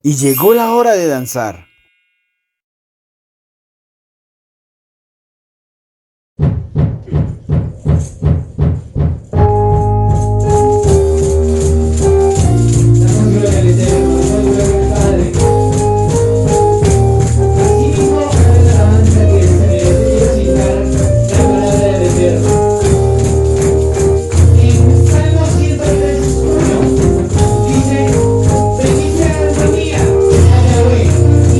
Y llegó la hora de danzar. Damos gloria al Eterno, damos gloria al Padre. Asimismo, cada alabanza que se debe citar la palabra del Eterno. En Salmo 103:1 dice: bendice alma mía a Yahweh, y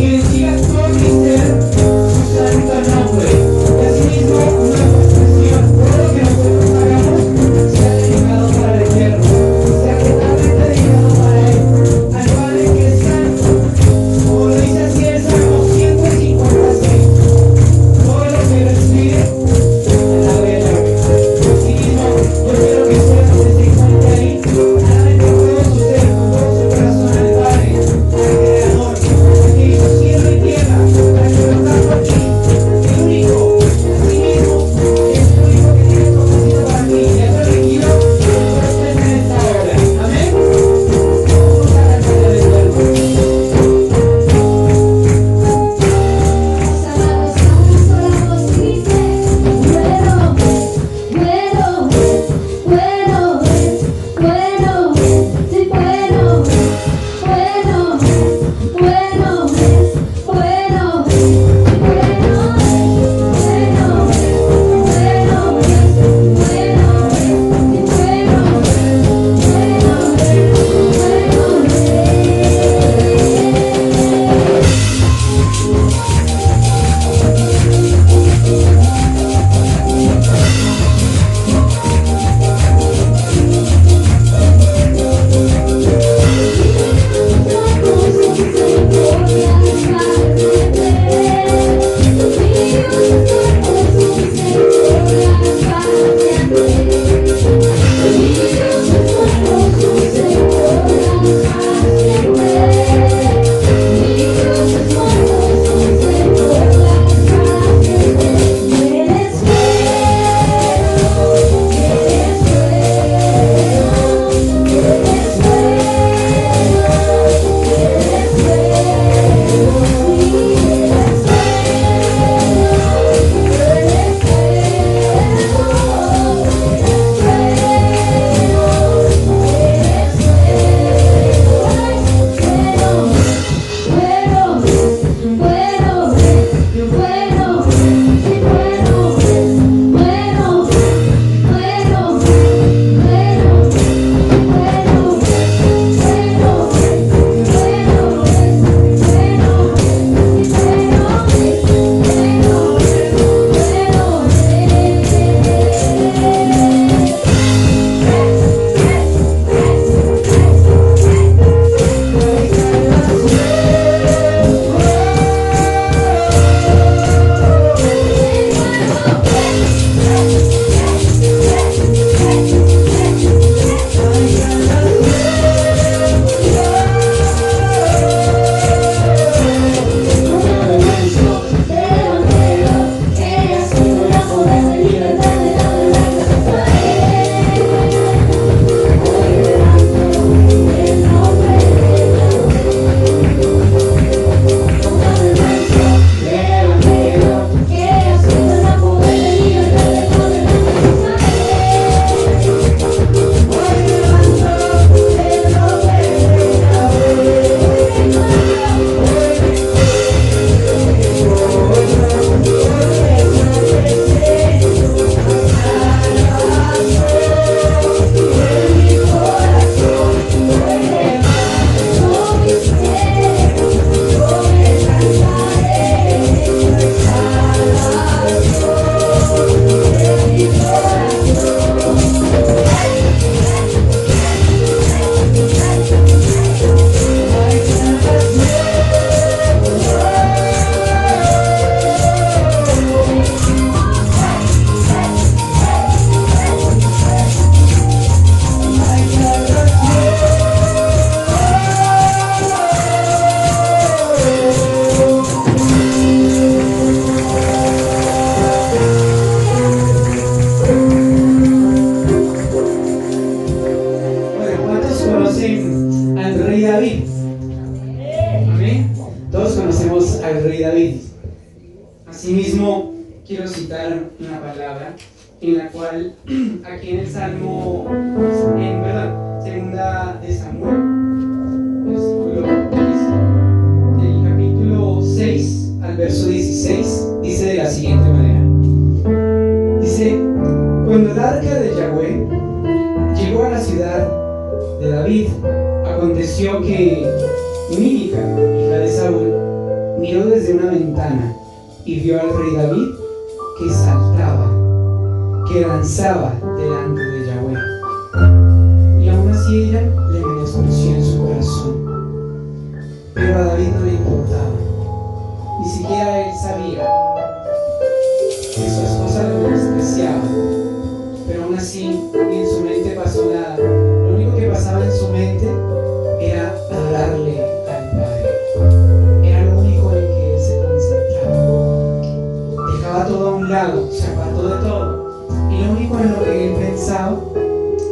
al rey David. Asimismo, quiero citar una palabra en la cual, aquí en el Salmo, segunda de Samuel, versículo 10, del capítulo 6 al verso 16, dice de la siguiente manera. Dice: cuando el arca de Yahweh llegó a la ciudad de David, aconteció que Mímica, hija de Saúl, miró desde una ventana y vio al rey David que saltaba, que danzaba delante de Yahweh. Y aún así ella le menospreció en su corazón. Pero a David no le importaba, ni siquiera él sabía que su esposa lo menospreciaba. Pero aún así, en su mente pasó nada. Lo único que pasaba en su mente era adorarle al Padre. Era lo único en que él se concentraba. Dejaba todo a un lado, se apartó de todo. Y lo único en lo que él pensaba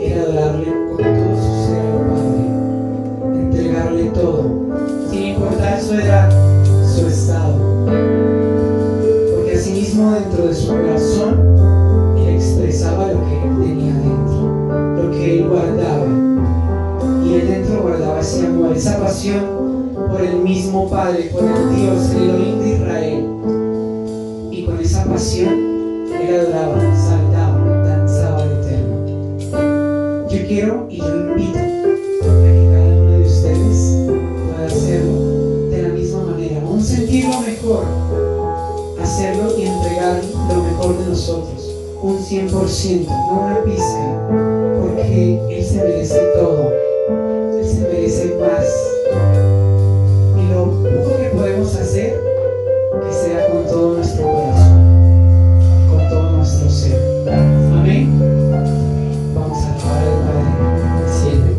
era adorarle con todo su ser al Padre. Entregarle todo, sin importar su edad, su estado. Porque asimismo dentro de su corazón expresaba lo que él tenía dentro, lo que él guardaba. Y él dentro guardaba ese amor, esa pasión por el mismo Padre, por el Dios, el Elohim de Israel. Y con esa pasión él adoraba, saltaba, danzaba al Eterno. Yo quiero y yo invito a que cada uno de ustedes pueda hacerlo de la misma manera, aún sentirlo mejor, hacerlo y entregar lo mejor de nosotros. Un 100%, no una pizca, porque Él se merece todo, Él se merece más. Y lo poco que podemos hacer, que sea con todo nuestro corazón, con todo nuestro ser. Amén. Vamos a alabar al Padre. Siete,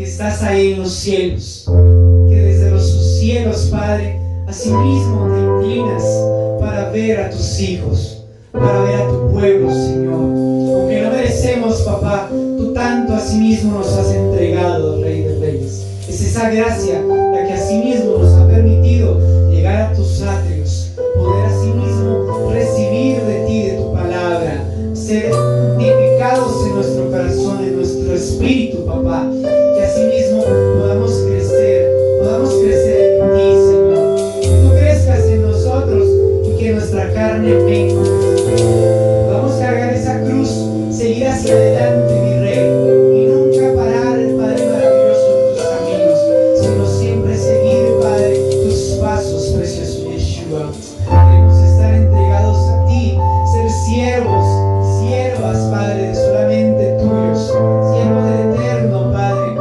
que estás ahí en los cielos, que desde los cielos, Padre, asimismo te inclinas para ver a tus hijos, para ver a tu pueblo, Señor. Aunque no merecemos, papá, tú tanto asimismo nos has entregado, Rey de Reyes. Es esa gracia la que asimismo nos ha permitido llegar a tus atrios, poder asimismo recibir de ti, de tu palabra, ser edificados en nuestro corazón, en nuestro espíritu, papá, que asimismo podamos crecer en ti, Señor, que tú crezcas en nosotros y que nuestra carne venga. Vamos a cargar esa cruz, seguir hacia adelante, mi Rey, y nunca parar, Padre maravilloso, en tus caminos, sino siempre seguir, Padre, tus pasos, precioso Yeshua. Queremos estar entregados a ti, ser siervos, siervas, Padre, solamente tuyos, siervos del Eterno, Padre,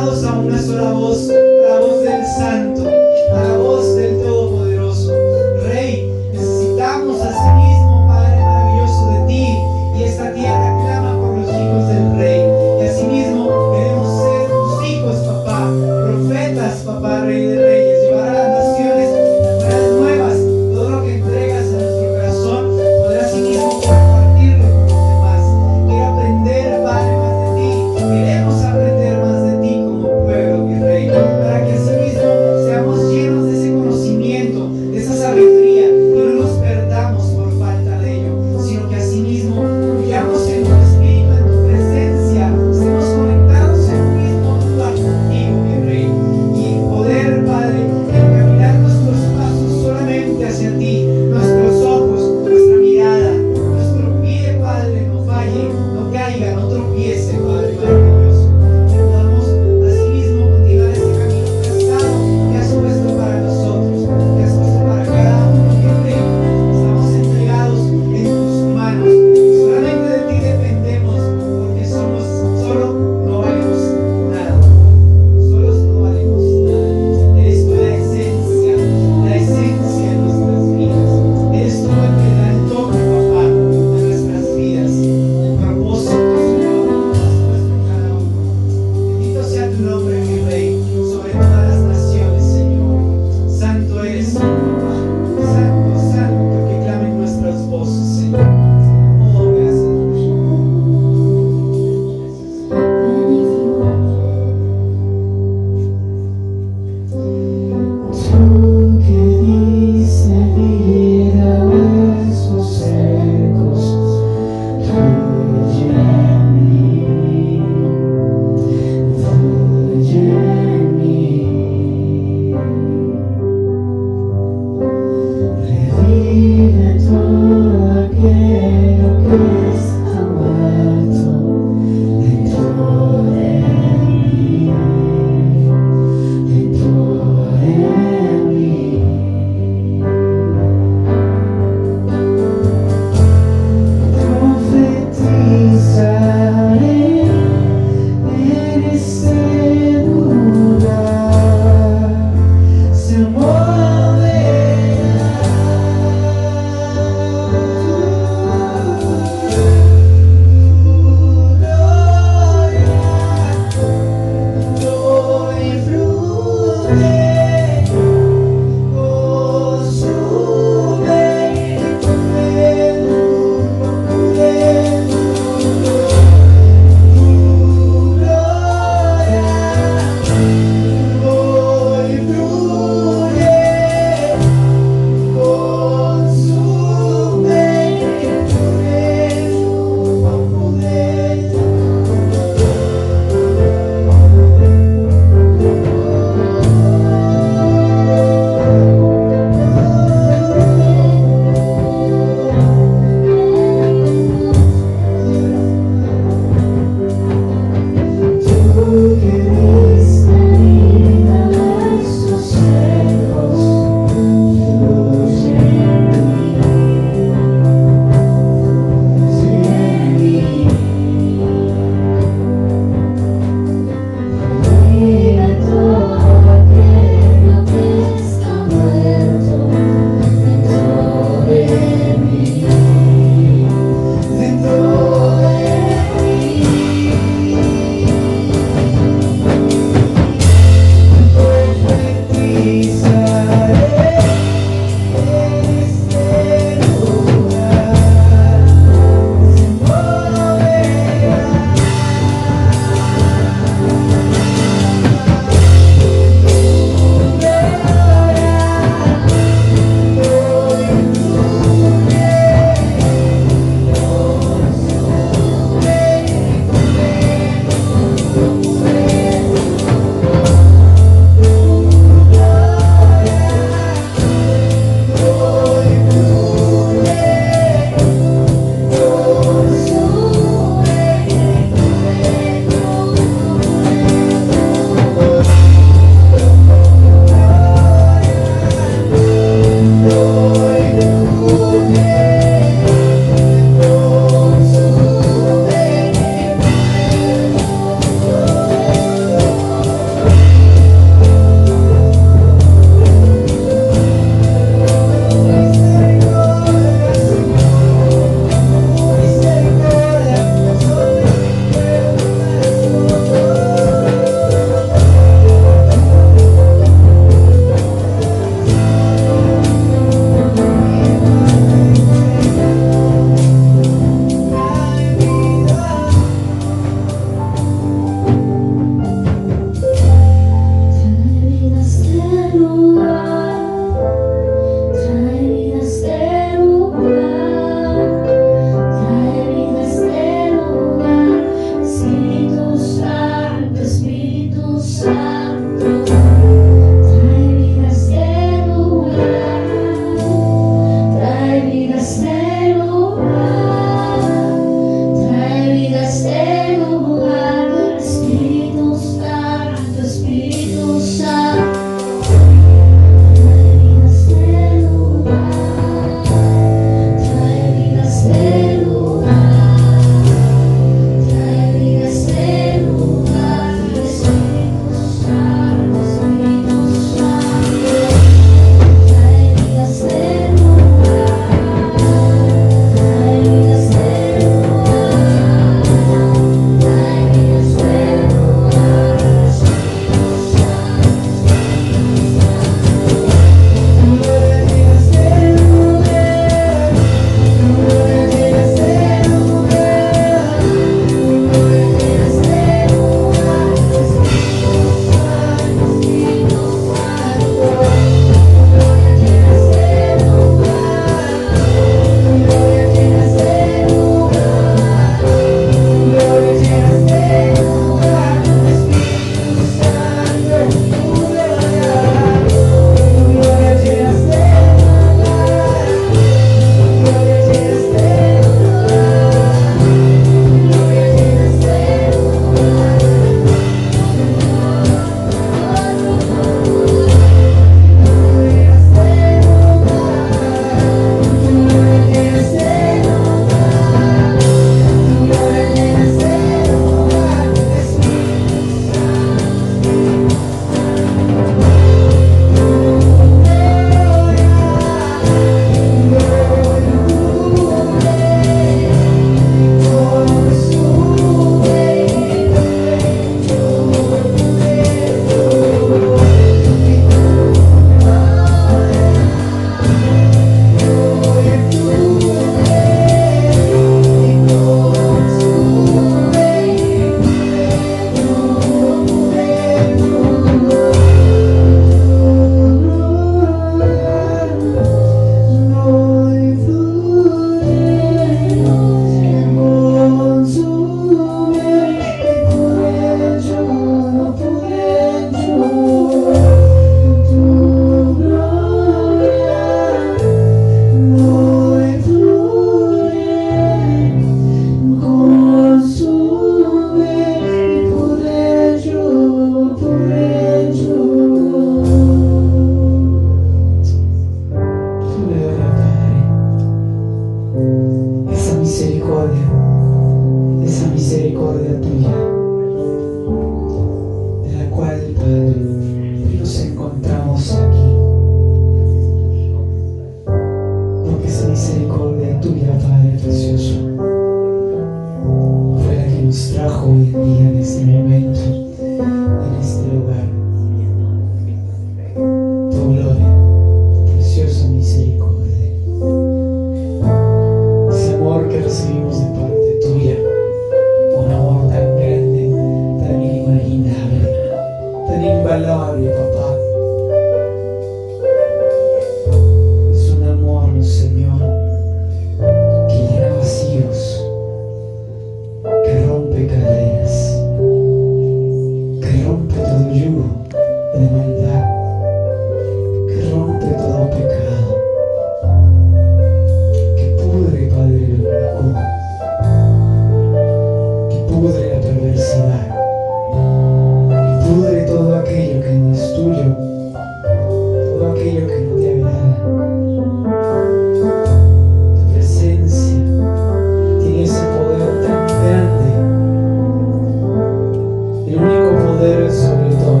poder sobre todo.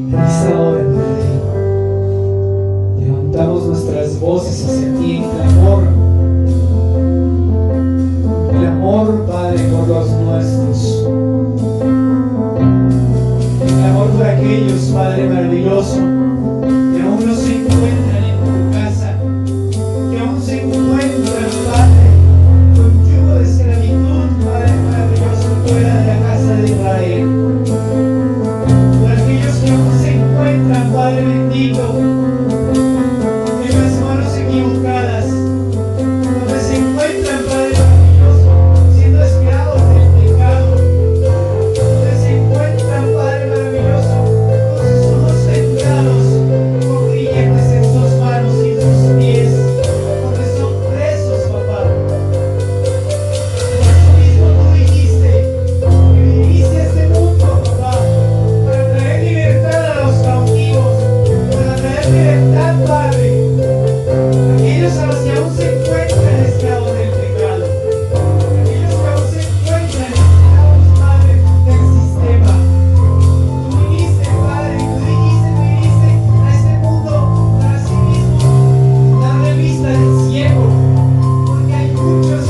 En esta hora, mi Rey, levantamos nuestras voces hacia ti en clamor. Clamor, Padre, por los nuestros. En clamor por aquellos, Padre maravilloso, que aún no se encuentran en tu casa, que aún se encuentran, Padre, con yugo de esclavitud, Padre maravilloso, fuera de la casa de Israel. Por aquellos que aún se encuentran, Padre bendito, en las manos equivocadas, donde se encuentran, Padre maravilloso, siendo esclavos del pecado, donde se encuentran, Padre maravilloso, con sus ojos vendados, con grilletes en sus manos y en sus pies, donde son presos, papá. Por eso mismo tú dijiste que viniste a este mundo, papá, para traer libertad a los cautivos, para traer libertad, Padre, a aquellos a los que aún se encuentran esclavos del pecado, a aquellos que aún se encuentran esclavos, Padre, del sistema. Tú viniste, Padre, tú viniste a este mundo para sí mismo darle vista al ciego, porque hay muchos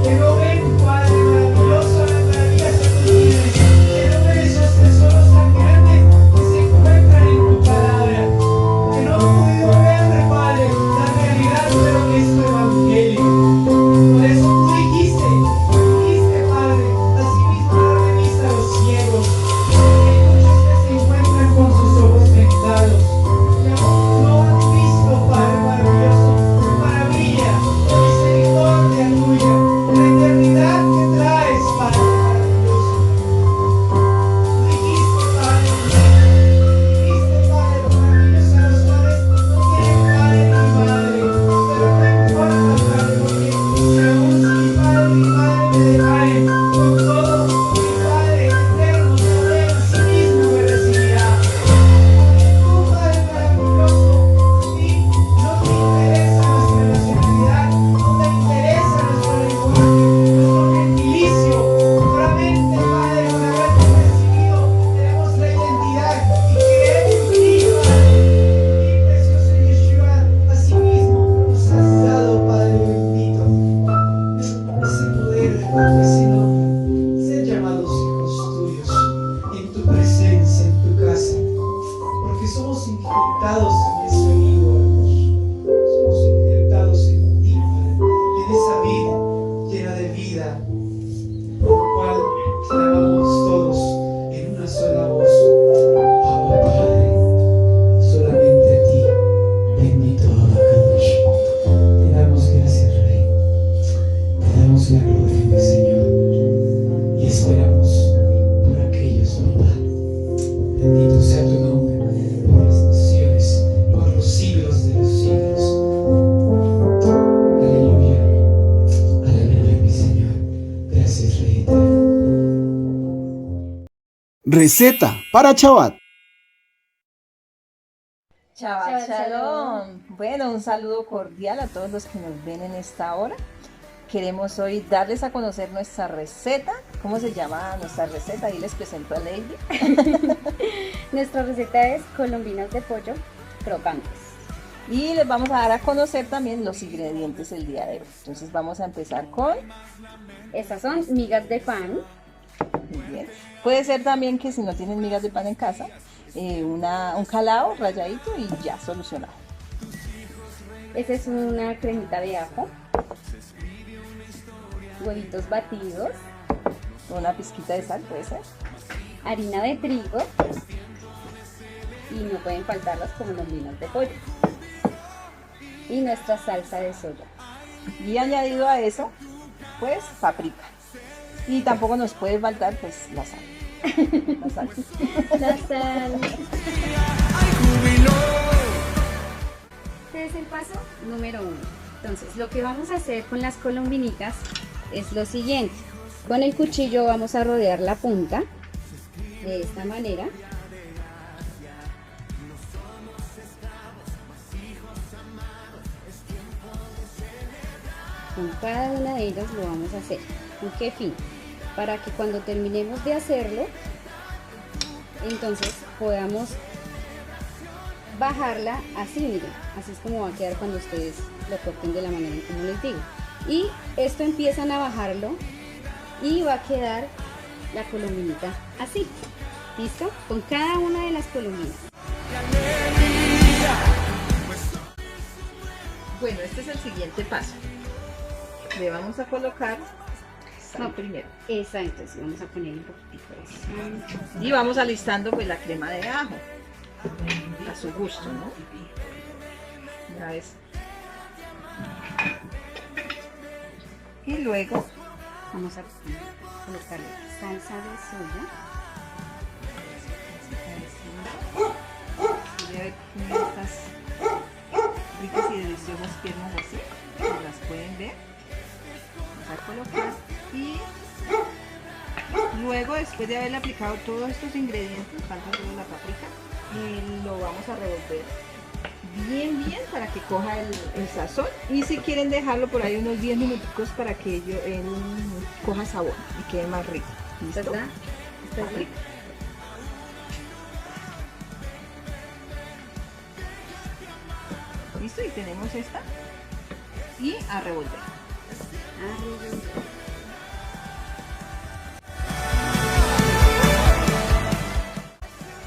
que no ven, Padre maravilloso, las maravillas que tú tienes, que no ven esos tesoros tan grandes que se encuentran en tu palabra, que no han podido ver, Padre, la realidad de lo que es tu evangelio. Por eso tú dijiste, Padre, así mismo darle vista a los ciegos, porque hay muchos que se encuentran con sus ojos vendados, que aún no han visto, Padre maravilloso, tu maravilla, la misericordia tuya, la eternidad que traes, Padre maravilloso. Tú dijiste, Padre, por aquellos a los cuales no tienen padre ni madre, pero no importa, Padre, porque si aún si mi padre y mi madre me dejaren, con todo, mi Padre eterno, Padre, a sí mismo me recibirá. Tú, Padre maravilloso, a ti no te interesa nuestra nacionalidad, no te interesa nuestro lenguaje, nuestro gentilicio. Solamente, Padre, por haberte recibido, tenemos la identidad y creer en ti, Padre. Y precioso Yeshua, así mismo nos has dado, Padre bendito, ese poder, Padre, sino ser llamados hijos tuyos en tu presencia, en tu casa, porque somos injertados en ese amigo hermoso, somos injertados en ti, Padre, en esa vida llena de vida, por lo cual clamamos todos en una sola voz: Abba, Padre, solamente a ti, bendito Abacadosh. Te damos gracias, Rey, te damos la gloria, mi Señor, y esperamos por aquellos, papá. Bendito sea tu nombre por las naciones, por los siglos de los siglos. Aleluya, aleluya, mi Señor. Gracias, Rey eterno. Receta para Shabbat. Shabbat Shalom. Bueno, un saludo cordial a todos los que nos ven en esta hora. Queremos hoy darles a conocer nuestra receta. ¿Cómo se llama nuestra receta? Ahí les presento a Lady. Nuestra receta es colombinas de pollo crocantes. Y les vamos a dar a conocer también los ingredientes el día de hoy. Entonces vamos a empezar con... Estas son migas de pan, Muy bien. Puede ser también que si no tienen migas de pan en casa, un calao ralladito y ya solucionado. esta es una cremita de ajo, huevitos batidos, Una pizquita de sal puede ser. harina de trigo y no pueden faltar las colombinas de pollo y nuestra salsa de soya. Y añadido a eso, pues paprika. Y tampoco nos puede faltar pues la sal. La sal. La sal. Este es el paso número 1. Entonces, lo que vamos a hacer con las colombinitas es lo siguiente. Con el cuchillo vamos a rodear la punta de esta manera. Con cada una de ellas lo vamos a hacer. ¿Con qué fin? para que cuando terminemos de hacerlo, entonces podamos bajarla así, miren, así es como va a quedar cuando ustedes lo corten de la manera en como les digo. Y esto empiezan a bajarlo y va a quedar la colombinita así, ¿listo? Con cada una de las colombinas. Bueno, este es el siguiente paso. Le vamos a colocar sal primero. Exacto, sí, vamos a poner un poquitico de sal. Y vamos alistando pues la crema de ajo. A su gusto, ¿no? Una vez. Y luego Vamos a colocarle salsa de soya. estas ricas y deliciosas piernas así, como las pueden ver. Vamos a colocar y luego, después de haberle aplicado todos estos ingredientes, falta solo la paprika, lo vamos a revolver bien para que coja el sazón, y si quieren dejarlo por ahí unos 10 minutos para que él coja sabor y quede más rico. ¿Listo? ¿Verdad? ¿Está bien? Listo, y tenemos esta y a revolver.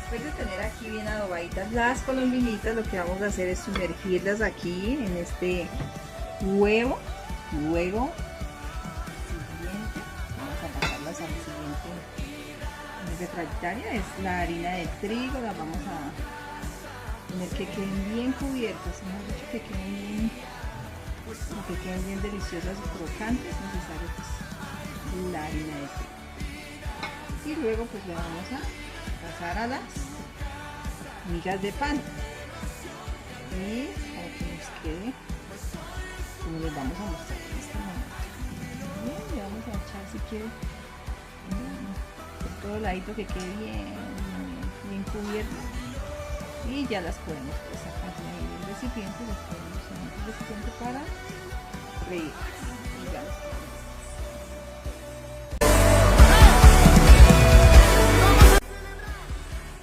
Después de tener aquí bien adobaditas las colombinitas, lo que vamos a hacer es sumergirlas aquí en este huevo. Luego, siguiente, vamos a pasarlas al siguiente refractaria, es la harina de trigo. La vamos a poner que queden bien cubiertas, hemos dicho que queden bien deliciosas y crocantes. Es necesario pues la harina de trigo, y luego pues le vamos a pasar a las migas de pan, y para que nos quede como les vamos a mostrar en este momento. Bien, le vamos a echar, si quiere, por todo ladito, que quede bien cubierto, y ya las podemos pues, sacar de ahí del recipiente, las podemos en el recipiente para freír.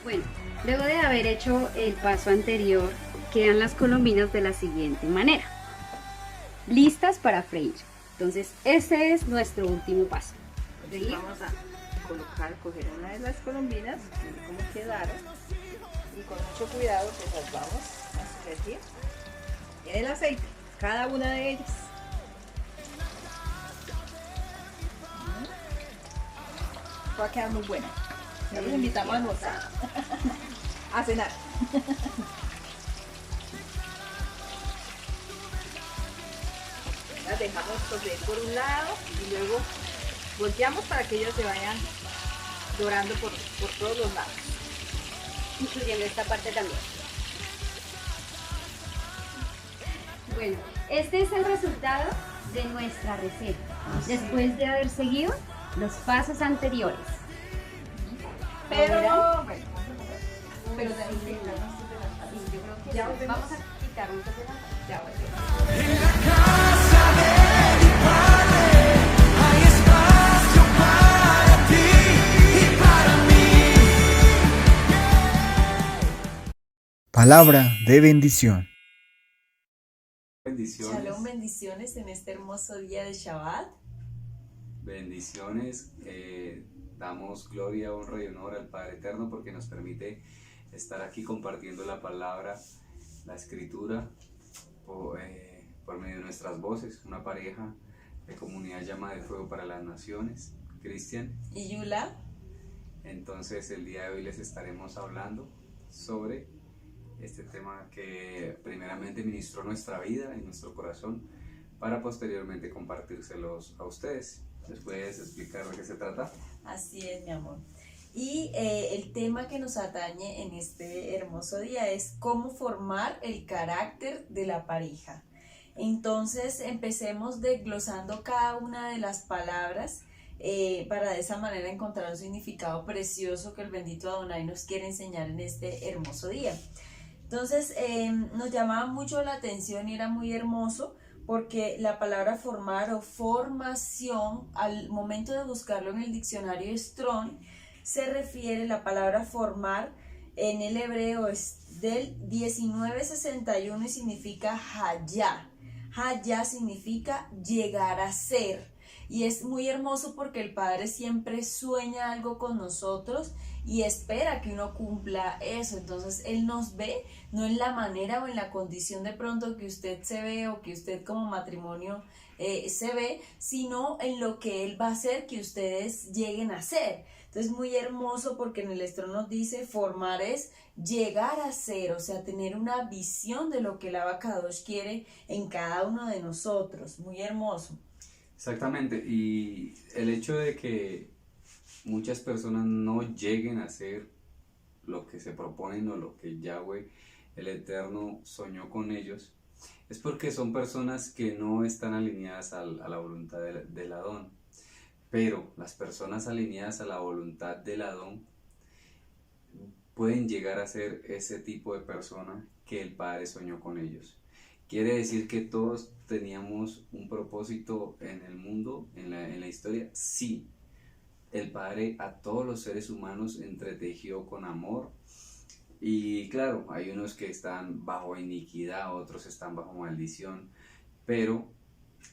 Bueno, luego de haber hecho el paso anterior, quedan las colombinas de la siguiente manera, listas para freír. Entonces, ese es nuestro último paso. Entonces, vamos a coger una de las colombinas, ver cómo quedaron, y con mucho cuidado pues las vamos a sumergir en el aceite, cada una de ellas. Va a quedar muy buena. Ya los invitamos a almorzar, a cenar. Las dejamos cocer por un lado y luego volteamos para que ellos se vayan dorando por todos los lados, incluyendo esta parte también. Bueno, este es el resultado de nuestra receta, después de haber seguido los pasos anteriores. Pero Ahora, bueno, pero de ahí sí, yo creo que ya sí. Vamos a quitar un poco de la ya bueno. Palabra de bendición. Bendiciones. Shalom, bendiciones en este hermoso día de Shabbat. Bendiciones. Damos gloria, honra y honor al Padre Eterno porque nos permite estar aquí compartiendo la palabra, la escritura, por medio de nuestras voces. Una pareja de comunidad Llama de Fuego para las Naciones, Cristian Y Yula. Entonces el día de hoy les estaremos hablando sobre este tema que primeramente ministró nuestra vida y nuestro corazón, para posteriormente compartírselos a ustedes. ¿Les puedes explicar de qué se trata? Así es, mi amor. Y el tema que nos atañe en este hermoso día es cómo formar el carácter de la pareja. Entonces empecemos desglosando cada una de las palabras para de esa manera encontrar un significado precioso que el bendito Adonai nos quiere enseñar en este hermoso día. Entonces nos llamaba mucho la atención y era muy hermoso porque la palabra formar o formación, al momento de buscarlo en el diccionario Strong, se refiere, la palabra formar en el hebreo es del 1961 y significa hayá. Hayá significa llegar a ser. Y es muy hermoso porque el Padre siempre sueña algo con nosotros y espera que uno cumpla eso. Entonces Él nos ve, no en la manera o en la condición de pronto que usted se ve o que usted como matrimonio se ve, sino en lo que Él va a hacer que ustedes lleguen a ser. Entonces muy hermoso porque en el Strong nos dice formar es llegar a ser, o sea, tener una visión de lo que el Abacadosh quiere en cada uno de nosotros. Muy hermoso. Exactamente, y el hecho de que muchas personas no lleguen a hacer lo que se proponen o lo que Yahweh, el Eterno, soñó con ellos, es porque son personas que no están alineadas a la voluntad del Adón. Pero las personas alineadas a la voluntad del Adón pueden llegar a ser ese tipo de persona que el Padre soñó con ellos. Quiere decir que todos teníamos un propósito en el mundo, en la historia. Sí, el Padre a todos los seres humanos entretejió con amor. Y claro, hay unos que están bajo iniquidad, otros están bajo maldición, pero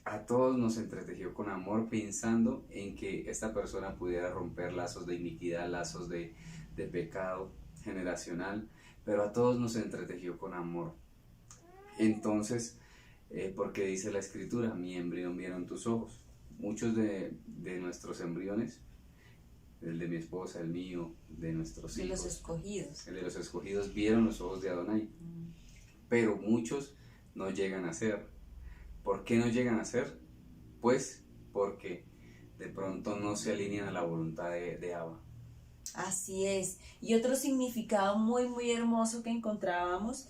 a todos nos entretejió con amor pensando en que esta persona pudiera romper lazos de iniquidad, lazos de pecado generacional, pero a todos nos entretejió con amor. Entonces, porque dice la Escritura, mi embrión vieron tus ojos. Muchos de nuestros embriones, el de mi esposa, el mío, de nuestros hijos, De los escogidos. el de los escogidos, vieron los ojos de Adonai. Pero muchos no llegan a ser. ¿Por qué no llegan a ser? Pues porque de pronto no se alinean a la voluntad de Abba. Así es. Y otro significado muy, muy hermoso que encontrábamos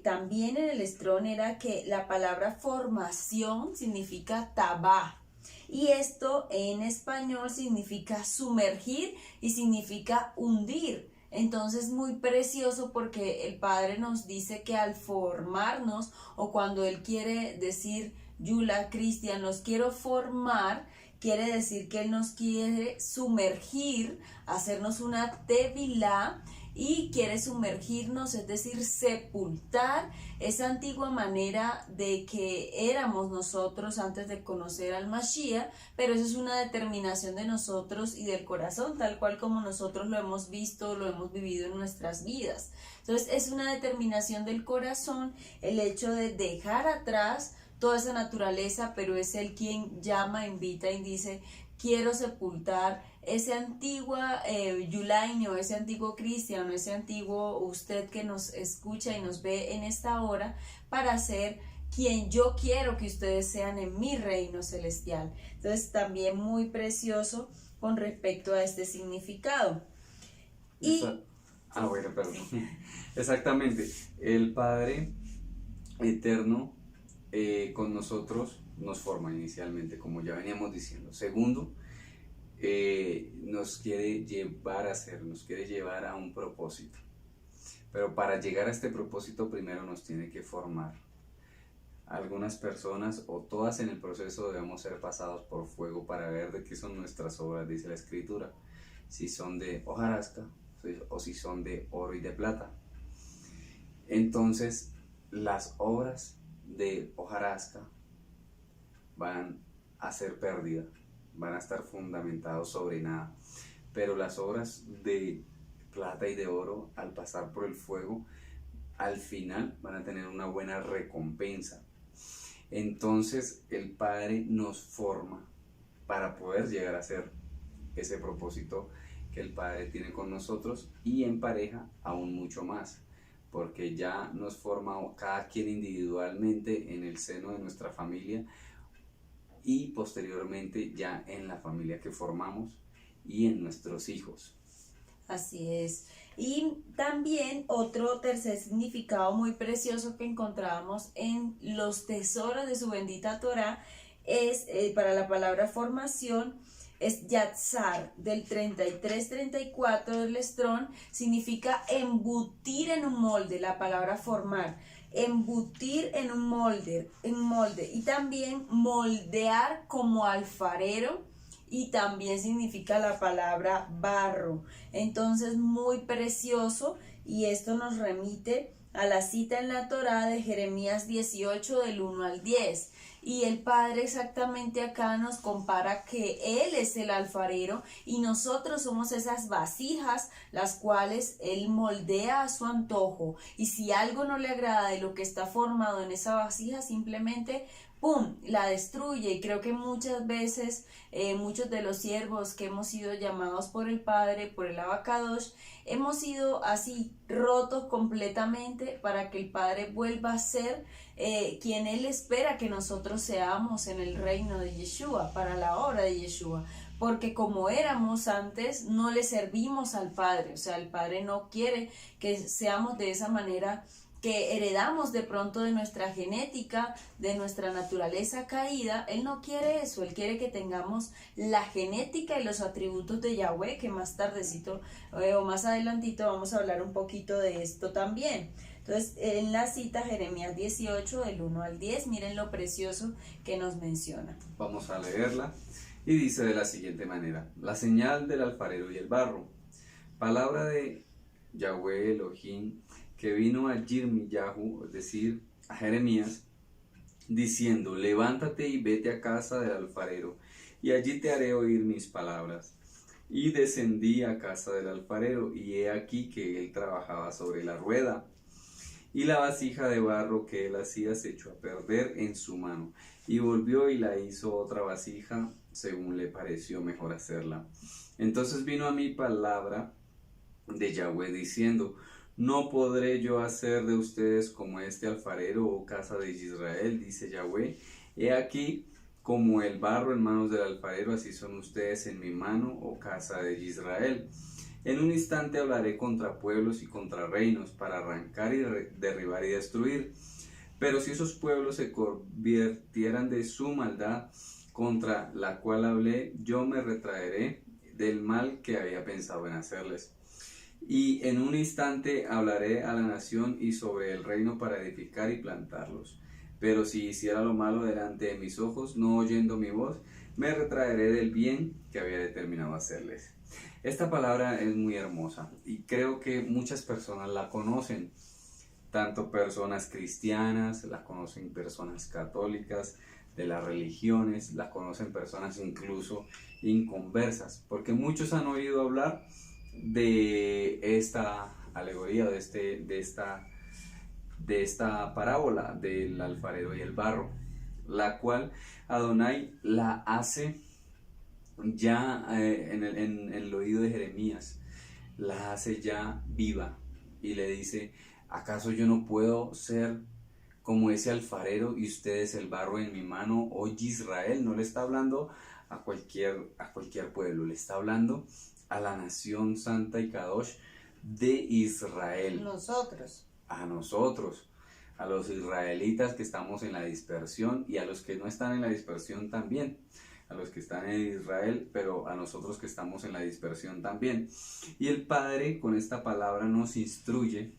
también en el Strong era que la palabra formación significa tabá. Y esto en español significa sumergir y significa hundir. Entonces muy precioso porque el Padre nos dice que al formarnos o cuando Él quiere decir, Yula, Cristian, los quiero formar, quiere decir que Él nos quiere sumergir, hacernos una tevilá y quiere sumergirnos, es decir, sepultar esa antigua manera de que éramos nosotros antes de conocer al Mashiach, pero eso es una determinación de nosotros y del corazón, tal cual como nosotros lo hemos visto, lo hemos vivido en nuestras vidas. Entonces es una determinación del corazón el hecho de dejar atrás toda esa naturaleza, pero es Él quien llama, invita y dice, quiero sepultar ese antiguo Yulaino, ese antiguo cristiano, ese antiguo usted que nos escucha y nos ve en esta hora, para ser quien yo quiero que ustedes sean en mi reino celestial. Entonces también muy precioso con respecto a este significado. Bueno, perdón. Exactamente, el Padre Eterno con nosotros nos forma inicialmente, como ya veníamos diciendo. Segundo, nos quiere llevar a ser, nos quiere llevar a un propósito. Pero para llegar a este propósito primero nos tiene que formar. Algunas personas o todas en el proceso debemos ser pasados por fuego para ver de qué son nuestras obras, dice la Escritura. Si son de hojarasca o si son de oro y de plata. Entonces, las obras de hojarasca van a ser pérdida, van a estar fundamentados sobre nada, pero las obras de plata y de oro, al pasar por el fuego, al final van a tener una buena recompensa. Entonces el Padre nos forma para poder llegar a ser ese propósito que el Padre tiene con nosotros, y en pareja aún mucho más, porque ya nos forma cada quien individualmente en el seno de nuestra familia y posteriormente ya en la familia que formamos y en nuestros hijos. Así es. Y también otro tercer significado muy precioso que encontramos en los tesoros de su bendita Torá es para la palabra formación, es yatzar, del 33-34 del Strong, significa embutir en un molde, la palabra formar. embutir en un molde, y también moldear como alfarero, y también significa la palabra barro. Entonces, muy precioso, y esto nos remite a la cita en la Torá de Jeremías 18 del 1 al 10. Y el Padre exactamente acá nos compara que Él es el alfarero y nosotros somos esas vasijas las cuales Él moldea a su antojo. Y si algo no le agrada de lo que está formado en esa vasija, simplemente ¡pum!, la destruye. Y creo que muchas veces muchos de los siervos que hemos sido llamados por el Padre, por el Abacadosh, hemos sido así rotos completamente para que el Padre vuelva a ser quien Él espera que nosotros seamos en el reino de Yeshua, para la obra de Yeshua. Porque como éramos antes, no le servimos al Padre. O sea, el Padre no quiere que seamos de esa manera, que heredamos de pronto de nuestra genética, de nuestra naturaleza caída. Él no quiere eso. Él quiere que tengamos la genética y los atributos de Yahweh, que más tardecito o más adelantito vamos a hablar un poquito de esto también. Entonces, en la cita Jeremías 18 del 1 al 10, miren lo precioso que nos menciona. Vamos a leerla y dice de la siguiente manera: la señal del alfarero y el barro. Palabra de Yahweh Elohim que vino a Yirmiyahu, es decir, a Jeremías, diciendo: levántate y vete a casa del alfarero, y allí te haré oír mis palabras. Y descendí a casa del alfarero, y he aquí que él trabajaba sobre la rueda, y la vasija de barro que él hacía se echó a perder en su mano, y volvió y la hizo otra vasija según le pareció mejor hacerla. Entonces vino a mí palabra de Yahweh diciendo: no podré yo hacer de ustedes como este alfarero, oh casa de Israel, dice Yahweh. He aquí como el barro en manos del alfarero, así son ustedes en mi mano, oh casa de Israel. En un instante hablaré contra pueblos y contra reinos, para arrancar y derribar y destruir. Pero si esos pueblos se convirtieran de su maldad contra la cual hablé, yo me retraeré del mal que había pensado en hacerles. Y en un instante hablaré a la nación y sobre el reino para edificar y plantarlos. Pero si hiciera lo malo delante de mis ojos, no oyendo mi voz, me retraeré del bien que había determinado hacerles. Esta palabra es muy hermosa y creo que muchas personas la conocen, tanto personas cristianas, la conocen personas católicas, de las religiones, la conocen personas incluso inconversas, porque muchos han oído hablar de esta alegoría, de esta parábola del alfarero y el barro, la cual Adonai la hace ya en el oído de Jeremías, la hace ya viva y le dice: ¿acaso yo no puedo ser como ese alfarero y ustedes el barro en mi mano, oh Israel? No le está hablando a cualquier pueblo, le está hablando a la nación santa y kadosh de Israel. A nosotros, a los israelitas que estamos en la dispersión y a los que no están en la dispersión también, a los que están en Israel, pero a nosotros que estamos en la dispersión también. Y el Padre con esta palabra nos instruye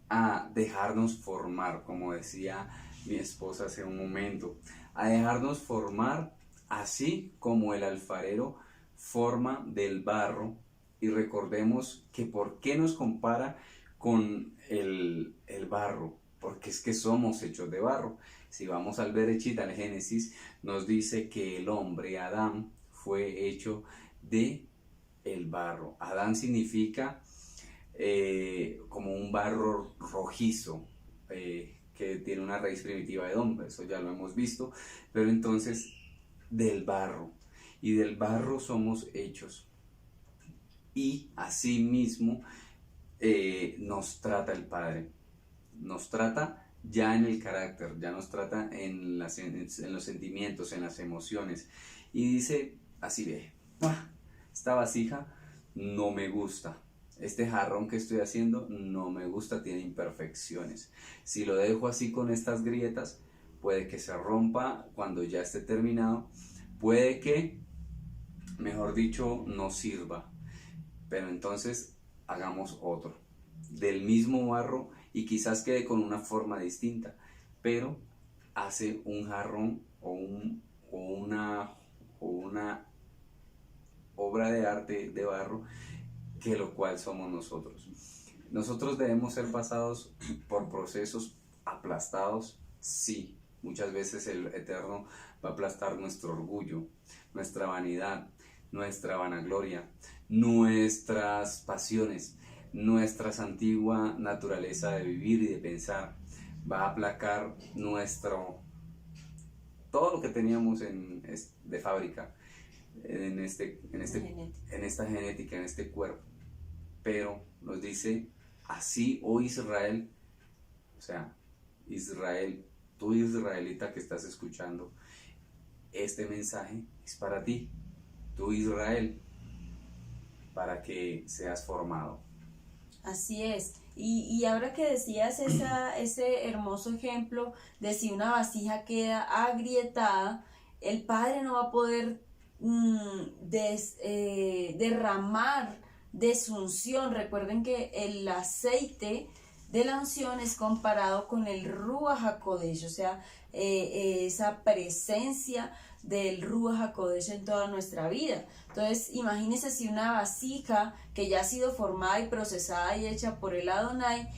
a dejarnos formar, como decía mi esposa hace un momento, a dejarnos formar así como el alfarero forma del barro. Y recordemos que por qué nos compara con el barro, porque es que somos hechos de barro. Si vamos al Bereshit, al Génesis, nos dice que el hombre, Adán, fue hecho de el barro. Adán significa como un barro rojizo, que tiene una raíz primitiva de hombre, eso ya lo hemos visto, pero entonces del barro, y del barro somos hechos. Y así mismo nos trata el Padre, nos trata ya en el carácter, ya nos trata en los sentimientos, en las emociones, y dice así: ve, esta vasija no me gusta, este jarrón que estoy haciendo no me gusta, tiene imperfecciones, si lo dejo así con estas grietas, puede que se rompa cuando ya esté terminado, puede que, mejor dicho, no sirva. Pero entonces hagamos otro, del mismo barro y quizás quede con una forma distinta, pero hace un jarrón o una obra de arte de barro, que lo cual somos nosotros. Nosotros debemos ser pasados por procesos aplastados, sí. Muchas veces el Eterno va a aplastar nuestro orgullo, nuestra vanidad, nuestra vanagloria, nuestras pasiones, nuestra antigua naturaleza de vivir y de pensar. Va a aplacar todo lo que teníamos de fábrica, en esta genética, en este cuerpo. Pero nos dice, así, oh Israel, o sea, Israel, tú israelita que estás escuchando, este mensaje es para ti, tú Israel, para que seas formado. Así es. Y ahora que decías ese hermoso ejemplo de si una vasija queda agrietada, el Padre no va a poder derramar de su unción. Recuerden que el aceite de la unción es comparado con el Ruach HaKodesh, o sea, esa presencia del Ruach HaKodesh en toda nuestra vida. Entonces, imagínense si una vasija que ya ha sido formada y procesada y hecha por el Adonai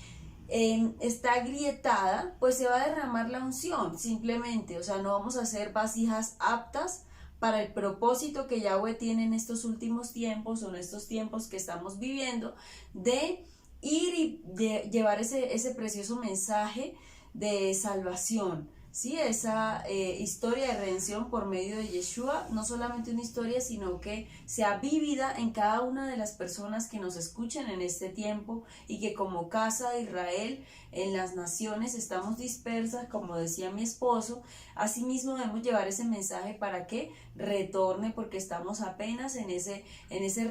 está agrietada, pues se va a derramar la unción, simplemente. O sea, no vamos a hacer vasijas aptas para el propósito que Yahweh tiene en estos últimos tiempos, o en estos tiempos que estamos viviendo, de ir y de llevar ese precioso mensaje de salvación, ¿sí? Esa historia de redención por medio de Yeshua, no solamente una historia, sino que sea vívida en cada una de las personas que nos escuchen en este tiempo, y que como casa de Israel en las naciones estamos dispersas, como decía mi esposo. Asimismo debemos llevar ese mensaje para que retorne, porque estamos apenas en ese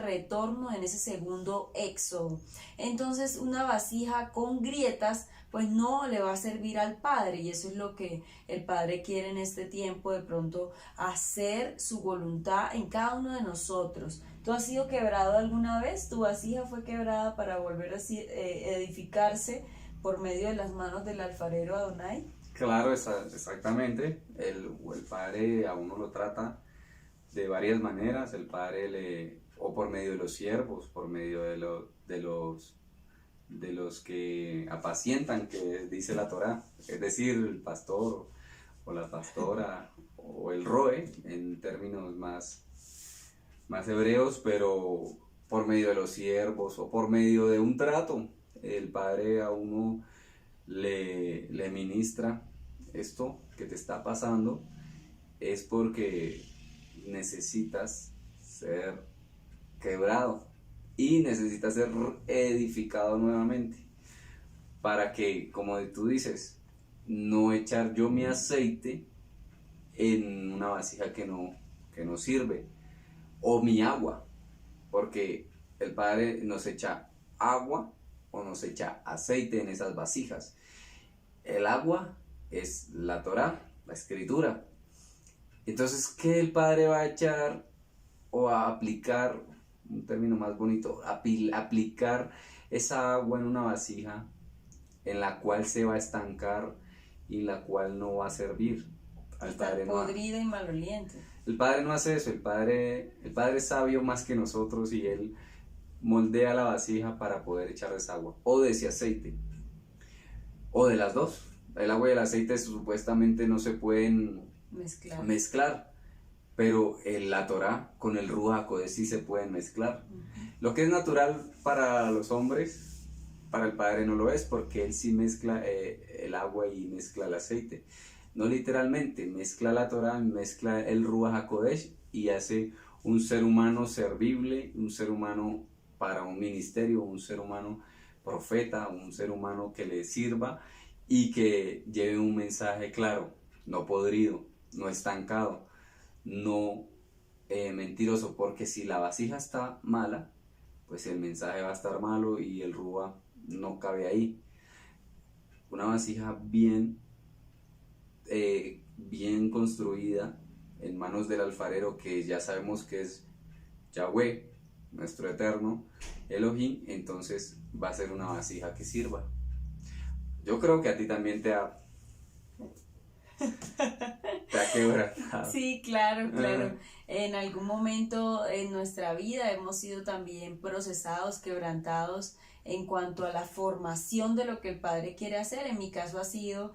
retorno, en ese segundo éxodo. Entonces, una vasija con grietas pues no le va a servir al Padre, y eso es lo que el Padre quiere en este tiempo, de pronto hacer su voluntad en cada uno de nosotros. ¿Tú has sido quebrado alguna vez? ¿Tu vasija fue quebrada para volver a edificarse por medio de las manos del alfarero Adonai? Claro, exactamente. El Padre a uno lo trata de varias maneras. El Padre o por medio de los siervos, por medio de los que apacientan, que dice la Torá, es decir, el pastor o la pastora o el roe, en términos más hebreos, pero por medio de los siervos o por medio de un trato. El Padre a uno le ministra: esto que te está pasando es porque necesitas ser quebrado y necesitas ser edificado nuevamente, para que, como tú dices, no echar yo mi aceite en una vasija que no sirve, o mi agua, porque el Padre nos echa agua o nos echa aceite en esas vasijas. El agua es la Torá, la Escritura. Entonces, ¿qué el Padre va a echar o a aplicar? Un término más bonito, aplicar esa agua en una vasija en la cual se va a estancar y la cual no va a servir. Está podrida y maloliente. El Padre no hace eso. El Padre es sabio más que nosotros, y Él moldea la vasija para poder echar esa agua o de ese aceite, o de las dos. El agua y el aceite supuestamente no se pueden mezclar, pero la Torá con el Ruach HaKodesh sí se pueden mezclar. Lo que es natural para los hombres, para el Padre no lo es, porque Él sí mezcla el agua y mezcla el aceite. No literalmente, mezcla la Torá, mezcla el Ruach HaKodesh y hace un ser humano servible, un ser humano para un ministerio, un ser humano profeta, un ser humano que le sirva y que lleve un mensaje claro, no podrido, no estancado, no mentiroso, porque si la vasija está mala, pues el mensaje va a estar malo y el Ruach no cabe ahí. Una vasija bien construida en manos del alfarero, que ya sabemos que es Yahweh, nuestro eterno Elohim, entonces va a ser una vasija que sirva. Yo creo que a ti también te ha quebrantado. Sí, claro. En algún momento en nuestra vida hemos sido también procesados, quebrantados en cuanto a la formación de lo que el Padre quiere hacer. En mi caso ha sido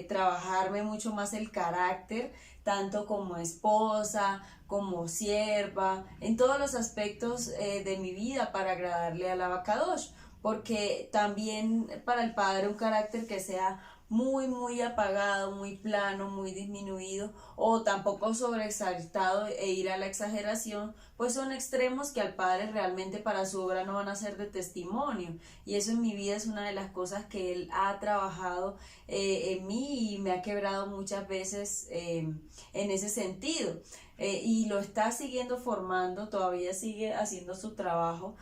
trabajarme mucho más el carácter, tanto como esposa, como sierva, en todos los aspectos de mi vida para agradarle al Abacadosh, porque también para el Padre un carácter que sea muy apagado, muy plano, muy disminuido, o tampoco sobreexaltado e ir a la exageración, pues son extremos que al Padre realmente para su obra no van a ser de testimonio. Y eso en mi vida es una de las cosas que Él ha trabajado en mí y me ha quebrado muchas veces en ese sentido. Y lo está siguiendo formando, todavía sigue haciendo su trabajo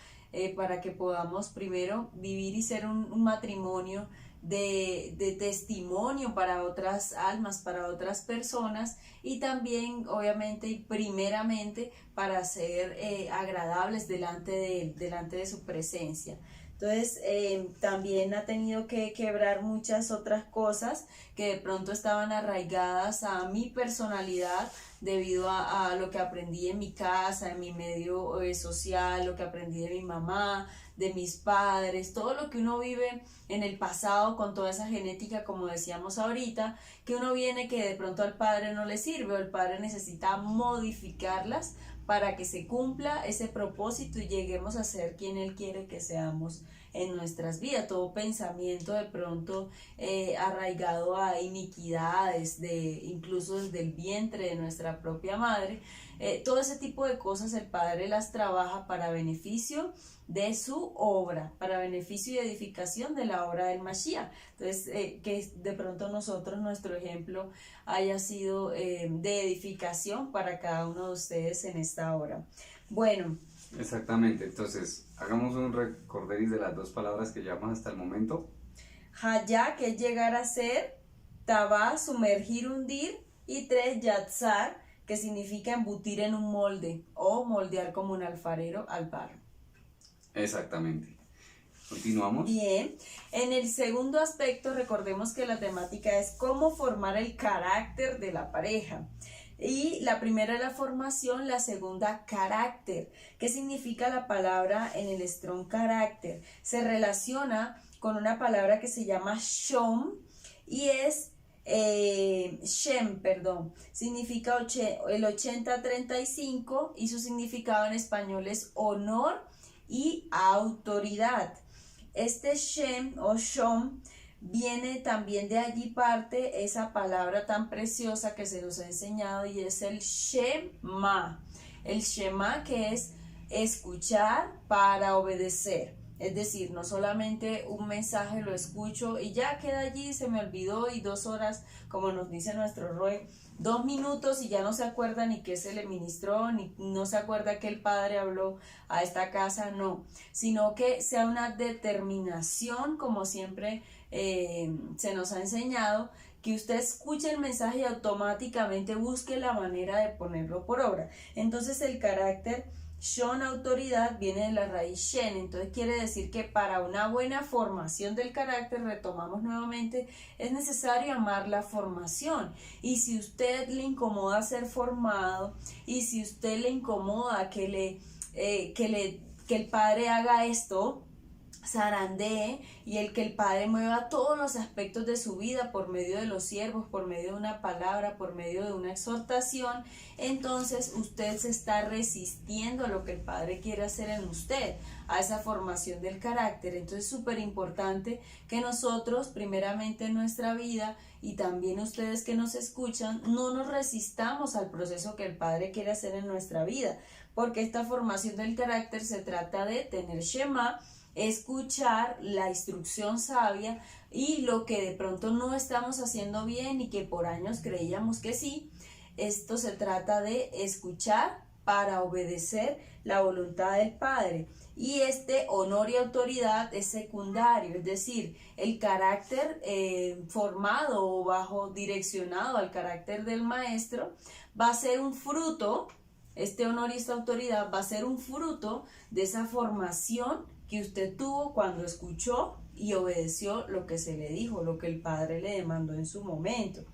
para que podamos primero vivir y ser un matrimonio de testimonio para otras almas, para otras personas, y también obviamente y primeramente para ser agradables delante de Él, delante de su presencia. Entonces también ha tenido que quebrar muchas otras cosas que de pronto estaban arraigadas a mi personalidad debido a lo que aprendí en mi casa, en mi medio social, lo que aprendí de mi mamá, de mis padres, todo lo que uno vive en el pasado con toda esa genética, como decíamos ahorita, que uno viene que de pronto al Padre no le sirve, o el Padre necesita modificarlas para que se cumpla ese propósito y lleguemos a ser quien Él quiere que seamos en nuestras vidas. Todo pensamiento de pronto arraigado a iniquidades, incluso desde el vientre de nuestra propia madre, todo ese tipo de cosas el Padre las trabaja para beneficio de su obra, para beneficio y edificación de la obra del Mashiach. Entonces, que de pronto nosotros, nuestro ejemplo haya sido de edificación para cada uno de ustedes en esta hora. Bueno. Exactamente, entonces, hagamos un recorderis de las dos palabras que llevamos hasta el momento. Hayá, que es llegar a ser, Tabá, sumergir, hundir, y 3, Yatzar, que significa embutir en un molde o moldear como un alfarero al barro. Exactamente. Continuamos. Bien, en el segundo aspecto recordemos que la temática es cómo formar el carácter de la pareja. Y la primera es la formación, la segunda carácter. ¿Qué significa la palabra en el Strong carácter? Se relaciona con una palabra que se llama shom y es Shem, significa el 80-35 y su significado en español es honor y autoridad. Este Shem o Shom viene también de allí parte esa palabra tan preciosa que se nos ha enseñado y es el Shema. El Shema, que es escuchar para obedecer. Es decir, no solamente un mensaje lo escucho y ya queda allí, se me olvidó, y 2 horas, como nos dice nuestro Roe, 2 minutos y ya no se acuerda ni qué se le ministró, ni no se acuerda que el Padre habló a esta casa, no, sino que sea una determinación, como siempre se nos ha enseñado, que usted escuche el mensaje y automáticamente busque la manera de ponerlo por obra. Entonces el carácter Shon, autoridad, viene de la raíz Shen, entonces quiere decir que para una buena formación del carácter, retomamos nuevamente, es necesario amar la formación. Y si usted le incomoda ser formado, y si usted le incomoda que el Padre haga esto, zarandee, y que el Padre mueva todos los aspectos de su vida por medio de los siervos, por medio de una palabra, por medio de una exhortación, entonces usted se está resistiendo a lo que el Padre quiere hacer en usted, a esa formación del carácter. Entonces es súper importante que nosotros, primeramente en nuestra vida, y también ustedes que nos escuchan, no nos resistamos al proceso que el Padre quiere hacer en nuestra vida, porque esta formación del carácter se trata de tener Shema, escuchar la instrucción sabia, y lo que de pronto no estamos haciendo bien y que por años creíamos que sí, esto se trata de escuchar para obedecer la voluntad del Padre. Y este honor y autoridad es secundario, es decir, el carácter formado o direccionado al carácter del maestro va a ser un fruto, este honor y esta autoridad va a ser un fruto de esa formación que usted tuvo cuando escuchó y obedeció lo que se le dijo, lo que el Padre le demandó en su momento.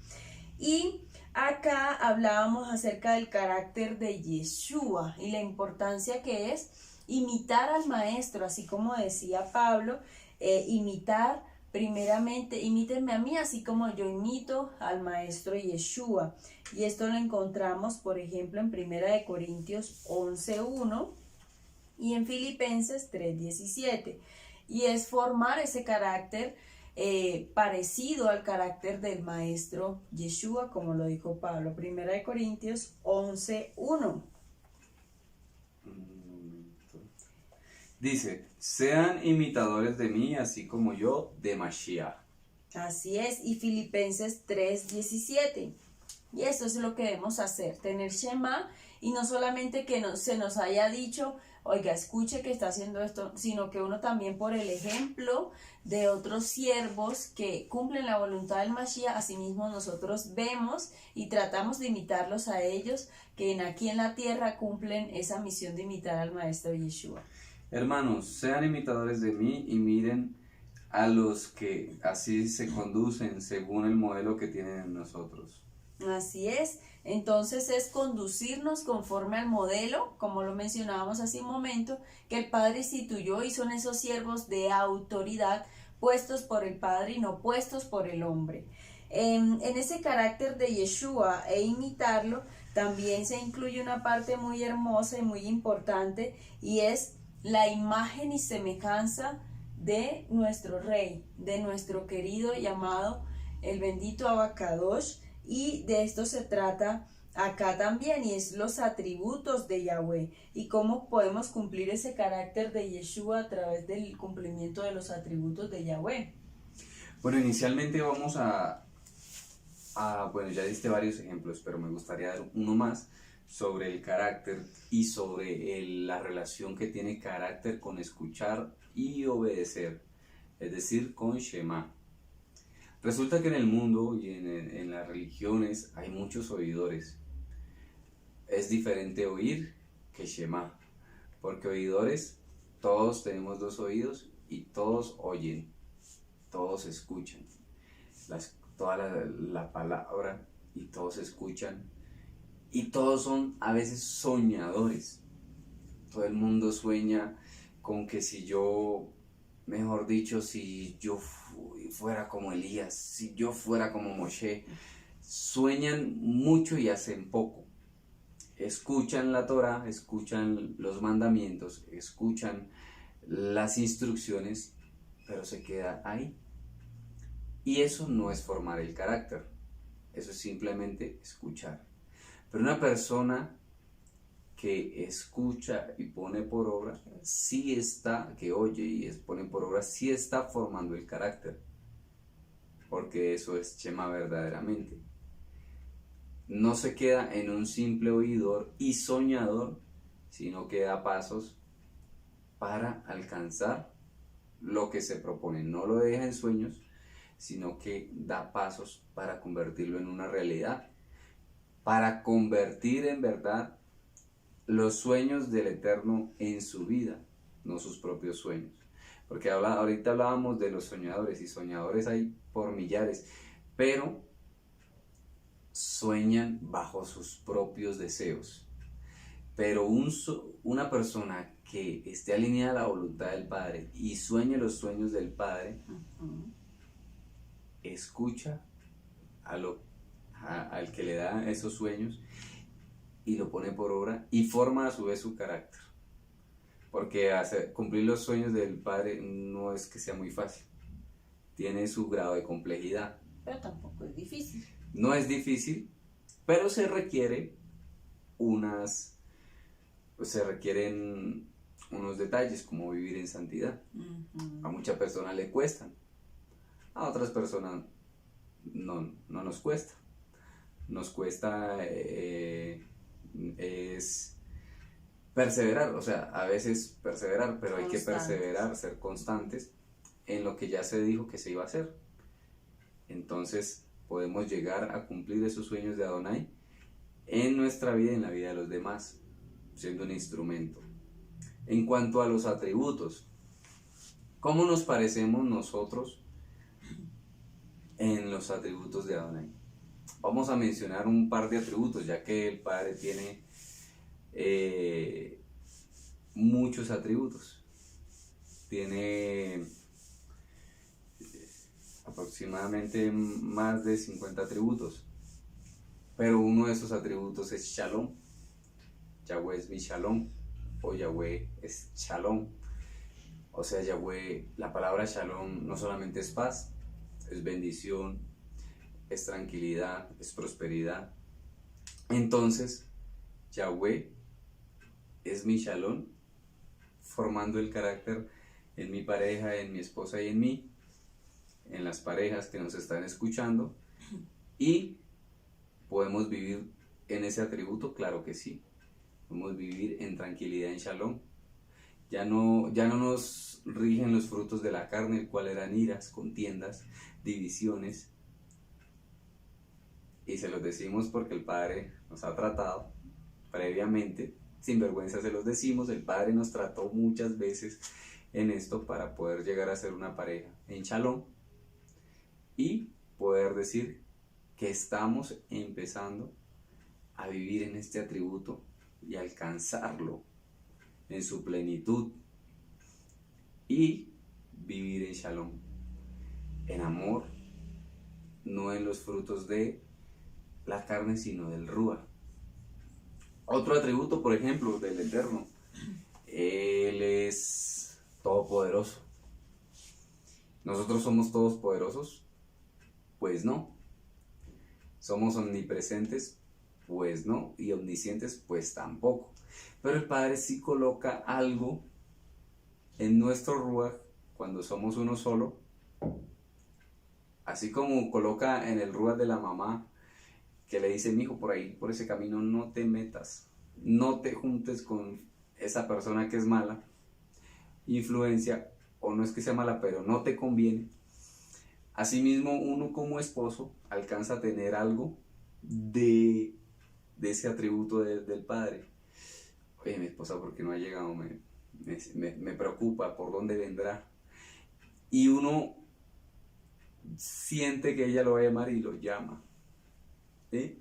Y acá hablábamos acerca del carácter de Yeshua y la importancia que es imitar al Maestro, así como decía Pablo, imitar primeramente, imítenme a mí así como yo imito al Maestro Yeshua. Y esto lo encontramos, por ejemplo, en 1 Corintios 11:1 y en Filipenses 3:17. Y es formar ese carácter parecido al carácter del Maestro Yeshua, como lo dijo Pablo, 1 Corintios 11:1. Dice, sean imitadores de mí, así como yo de Mashiach. Así es, y Filipenses 3:17. Y eso es lo que debemos hacer, tener Shema, y no solamente que se nos haya dicho, oiga, escuche que está haciendo esto, sino que uno también por el ejemplo de otros siervos que cumplen la voluntad del Mashiach, asimismo nosotros vemos y tratamos de imitarlos a ellos, que aquí en la tierra cumplen esa misión de imitar al Maestro Yeshua. Hermanos, sean imitadores de mí y miren a los que así se conducen según el modelo que tienen en nosotros. Así es, entonces es conducirnos conforme al modelo, como lo mencionábamos hace un momento, que el Padre instituyó, y son esos siervos de autoridad puestos por el Padre y no puestos por el hombre. En ese carácter de Yeshua e imitarlo, también se incluye una parte muy hermosa y muy importante, y es la imagen y semejanza de nuestro Rey, de nuestro querido y amado, el bendito Abacadosh. Y de esto se trata acá también, y es los atributos de Yahweh y cómo podemos cumplir ese carácter de Yeshua a través del cumplimiento de los atributos de Yahweh. Bueno, inicialmente vamos bueno, ya diste varios ejemplos, pero me gustaría dar uno más sobre el carácter y sobre la relación que tiene carácter con escuchar y obedecer, es decir, con Shema. Resulta que en el mundo y en las religiones hay muchos oidores. Es diferente oír que Shema, porque oidores, todos tenemos dos oídos y todos oyen, todos escuchan toda la palabra, y todos escuchan, y todos son a veces soñadores. Todo el mundo sueña con que si yo, mejor dicho, si yo fuera como Elías, si yo fuera como Moshe. Sueñan mucho y hacen poco. Escuchan la Torah, escuchan los mandamientos, escuchan las instrucciones, pero se queda ahí. Y eso no es formar el carácter, eso es simplemente escuchar. Pero una persona que escucha y pone por obra, que oye y pone por obra, sí está formando el carácter, porque eso es Shema verdaderamente. No se queda en un simple oidor y soñador, sino que da pasos para alcanzar lo que se propone. No lo deja en sueños, sino que da pasos para convertirlo en una realidad, para convertir en verdad los sueños del Eterno en su vida, no sus propios sueños. Porque ahorita hablábamos de los soñadores, y soñadores hay por millares, pero sueñan bajo sus propios deseos. Pero una persona que esté alineada a la voluntad del Padre y sueñe los sueños del Padre, escucha al que le da esos sueños y lo pone por obra y forma a su vez su carácter. Porque cumplir los sueños del Padre no es que sea muy fácil, tiene su grado de complejidad. Pero tampoco es difícil. No es difícil, pero se requieren unos detalles, como vivir en santidad. A muchas personas le cuestan, a otras personas no nos cuesta. Nos cuesta es perseverar, o sea, a veces perseverar, pero hay que perseverar, ser constantes en lo que ya se dijo que se iba a hacer. Entonces podemos llegar a cumplir esos sueños de Adonai en nuestra vida y en la vida de los demás, siendo un instrumento. En cuanto a los atributos, ¿Cómo nos parecemos nosotros en los atributos de Adonai? Vamos a mencionar un par de atributos, ya que el Padre tiene muchos atributos. Tiene aproximadamente más de 50 atributos, pero uno de esos atributos es Shalom. Yahweh es mi Shalom, o Yahweh es Shalom. O sea, Yahweh, la palabra Shalom no solamente es paz, es bendición, es tranquilidad, es prosperidad. Entonces, Yahweh es mi Shalom, formando el carácter en mi pareja, en mi esposa y en mí, en las parejas que nos están escuchando. Y podemos vivir en ese atributo, claro que sí. Podemos vivir en tranquilidad, en Shalom. Ya no nos rigen los frutos de la carne, el cual eran iras, contiendas, divisiones. Y se los decimos porque el Padre nos ha tratado previamente, sin vergüenza se los decimos, el Padre nos trató muchas veces en esto para poder llegar a ser una pareja en Shalom y poder decir que estamos empezando a vivir en este atributo y alcanzarlo en su plenitud y vivir en Shalom, en amor, no en los frutos de la carne, sino del Ruach. Otro atributo, por ejemplo, del Eterno, Él es todopoderoso. ¿Nosotros somos todos poderosos? Pues no. ¿Somos omnipresentes? Pues no. ¿Y omniscientes? Pues tampoco. Pero el Padre sí coloca algo en nuestro Ruach cuando somos uno solo, así como coloca en el Ruach de la mamá que le dice: mi hijo, por ahí, por ese camino no te metas, no te juntes con esa persona que es mala, influencia, o no es que sea mala, pero no te conviene. Asimismo, uno como esposo alcanza a tener algo de ese atributo del Padre. Oye, mi esposa, ¿por qué no ha llegado? Me preocupa, ¿por dónde vendrá? Y uno siente que ella lo va a llamar y lo llama. ¿Sí?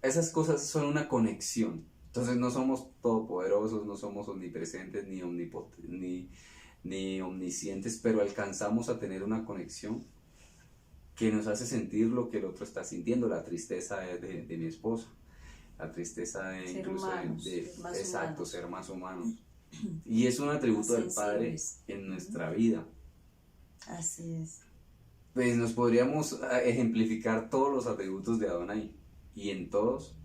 Esas cosas son una conexión. Entonces no somos todopoderosos, no somos omnipresentes ni omniscientes, pero alcanzamos a tener una conexión que nos hace sentir lo que el otro está sintiendo, la tristeza de mi esposa, la tristeza de Ser incluso humanos, de ser más exacto, humanos. ser más humanos. Y es un atributo del Padre Sensibles. en nuestra vida. Así es. Pues nos podríamos ejemplificar todos los atributos de Adonai, y en todos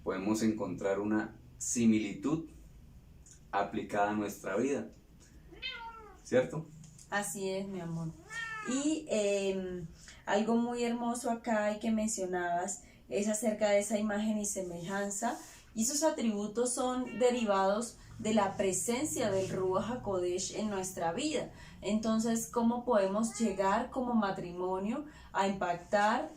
podemos encontrar una similitud aplicada a nuestra vida, ¿cierto? Así es, mi amor. Y algo muy hermoso acá y que mencionabas es acerca de esa imagen y semejanza, y esos atributos son derivados de la presencia del Ruach HaKodesh en nuestra vida. Entonces, ¿cómo podemos llegar como matrimonio a impactar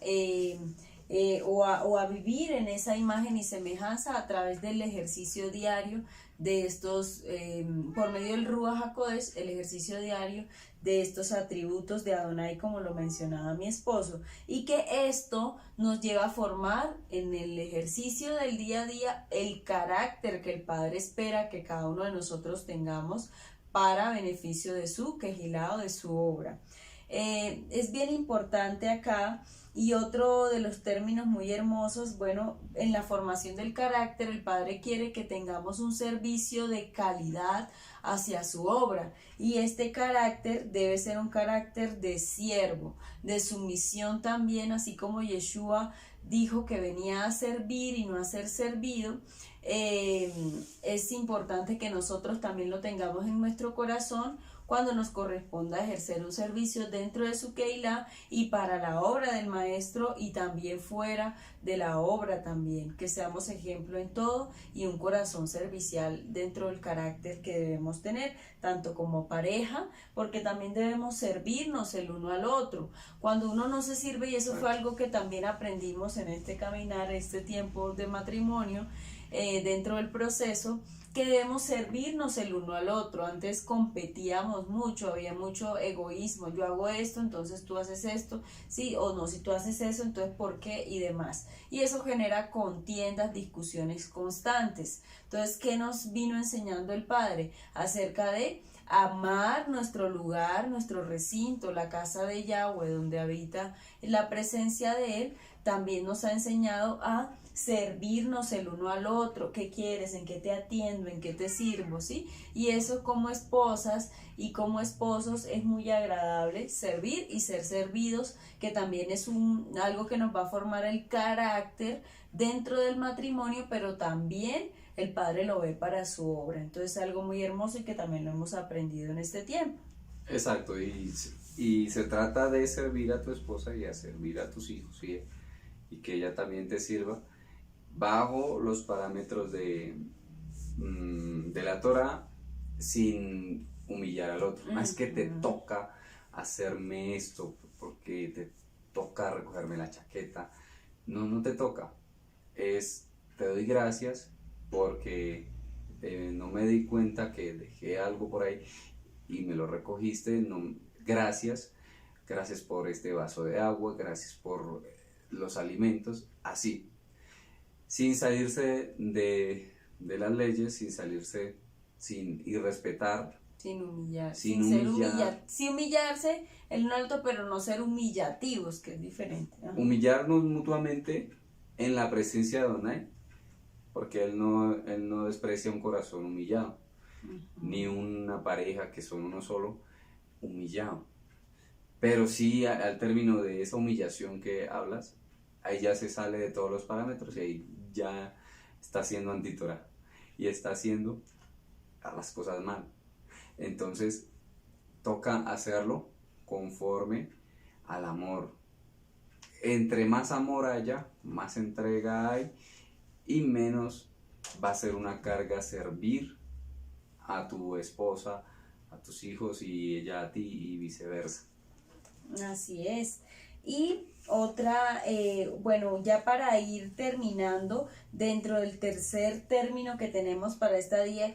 o a vivir en esa imagen y semejanza a través del ejercicio diario de estos, por medio del Ruach HaKodesh, el ejercicio diario de estos atributos de Adonai, como lo mencionaba mi esposo, y que esto nos lleva a formar en el ejercicio del día a día el carácter que el Padre espera que cada uno de nosotros tengamos para beneficio de su quejilá, de su obra. Es bien importante acá. Y otro de los términos muy hermosos, bueno, en la formación del carácter, el Padre quiere que tengamos un servicio de calidad hacia su obra. Y este carácter debe ser un carácter de siervo, de sumisión también, así como Yeshua dijo que venía a servir y no a ser servido. Es importante que nosotros también lo tengamos en nuestro corazón cuando nos corresponda ejercer un servicio dentro de su Keilah y para la obra del Maestro, y también fuera de la obra también, que seamos ejemplo en todo y un corazón servicial dentro del carácter que debemos tener, tanto como pareja, porque también debemos servirnos el uno al otro. Cuando uno no se sirve, y eso fue algo que también aprendimos en este caminar, este tiempo de matrimonio, dentro del proceso, que debemos servirnos el uno al otro. Antes competíamos mucho, había mucho egoísmo, yo hago esto, entonces tú haces esto, sí o no, si tú haces eso, entonces ¿por qué? Y demás. Y eso genera contiendas, discusiones constantes. Entonces, ¿qué nos vino enseñando el Padre? Acerca de amar nuestro lugar, nuestro recinto, la casa de Yahweh, donde habita la presencia de Él. También nos ha enseñado a servirnos el uno al otro. ¿Qué quieres? ¿En qué te atiendo? ¿En qué te sirvo? ¿Sí? Y eso como esposas y como esposos es muy agradable, servir y ser servidos, que también es algo que nos va a formar el carácter dentro del matrimonio, pero también el Padre lo ve para su obra. Entonces es algo muy hermoso y que también lo hemos aprendido en este tiempo. Exacto, y se trata de servir a tu esposa y a servir a tus hijos, ¿sí? Y que ella también te sirva bajo los parámetros de la Torah, sin humillar al otro. No es que te toca hacerme esto porque te toca recogerme la chaqueta. No, no te toca. Te doy gracias porque no me di cuenta que dejé algo por ahí y me lo recogiste. No, gracias por este vaso de agua, gracias por los alimentos, así, sin salirse de las leyes, sin irrespetar, sin humillar, sin humillarse el uno al otro, pero no ser humillativos, que es diferente. Ajá. Humillarnos mutuamente en la presencia de Adonai, porque él no desprecia un corazón humillado, ni una pareja que son uno solo humillado. Pero sí, al término de esa humillación que hablas, ahí ya se sale de todos los parámetros y ahí ya está haciendo antitorá y está haciendo las cosas mal. Entonces toca hacerlo conforme al amor. Entre más amor haya, más entrega hay y menos va a ser una carga servir a tu esposa, a tus hijos y ella a ti y viceversa. Así es. Y otra, bueno, ya para ir terminando, dentro del tercer término que tenemos para este día,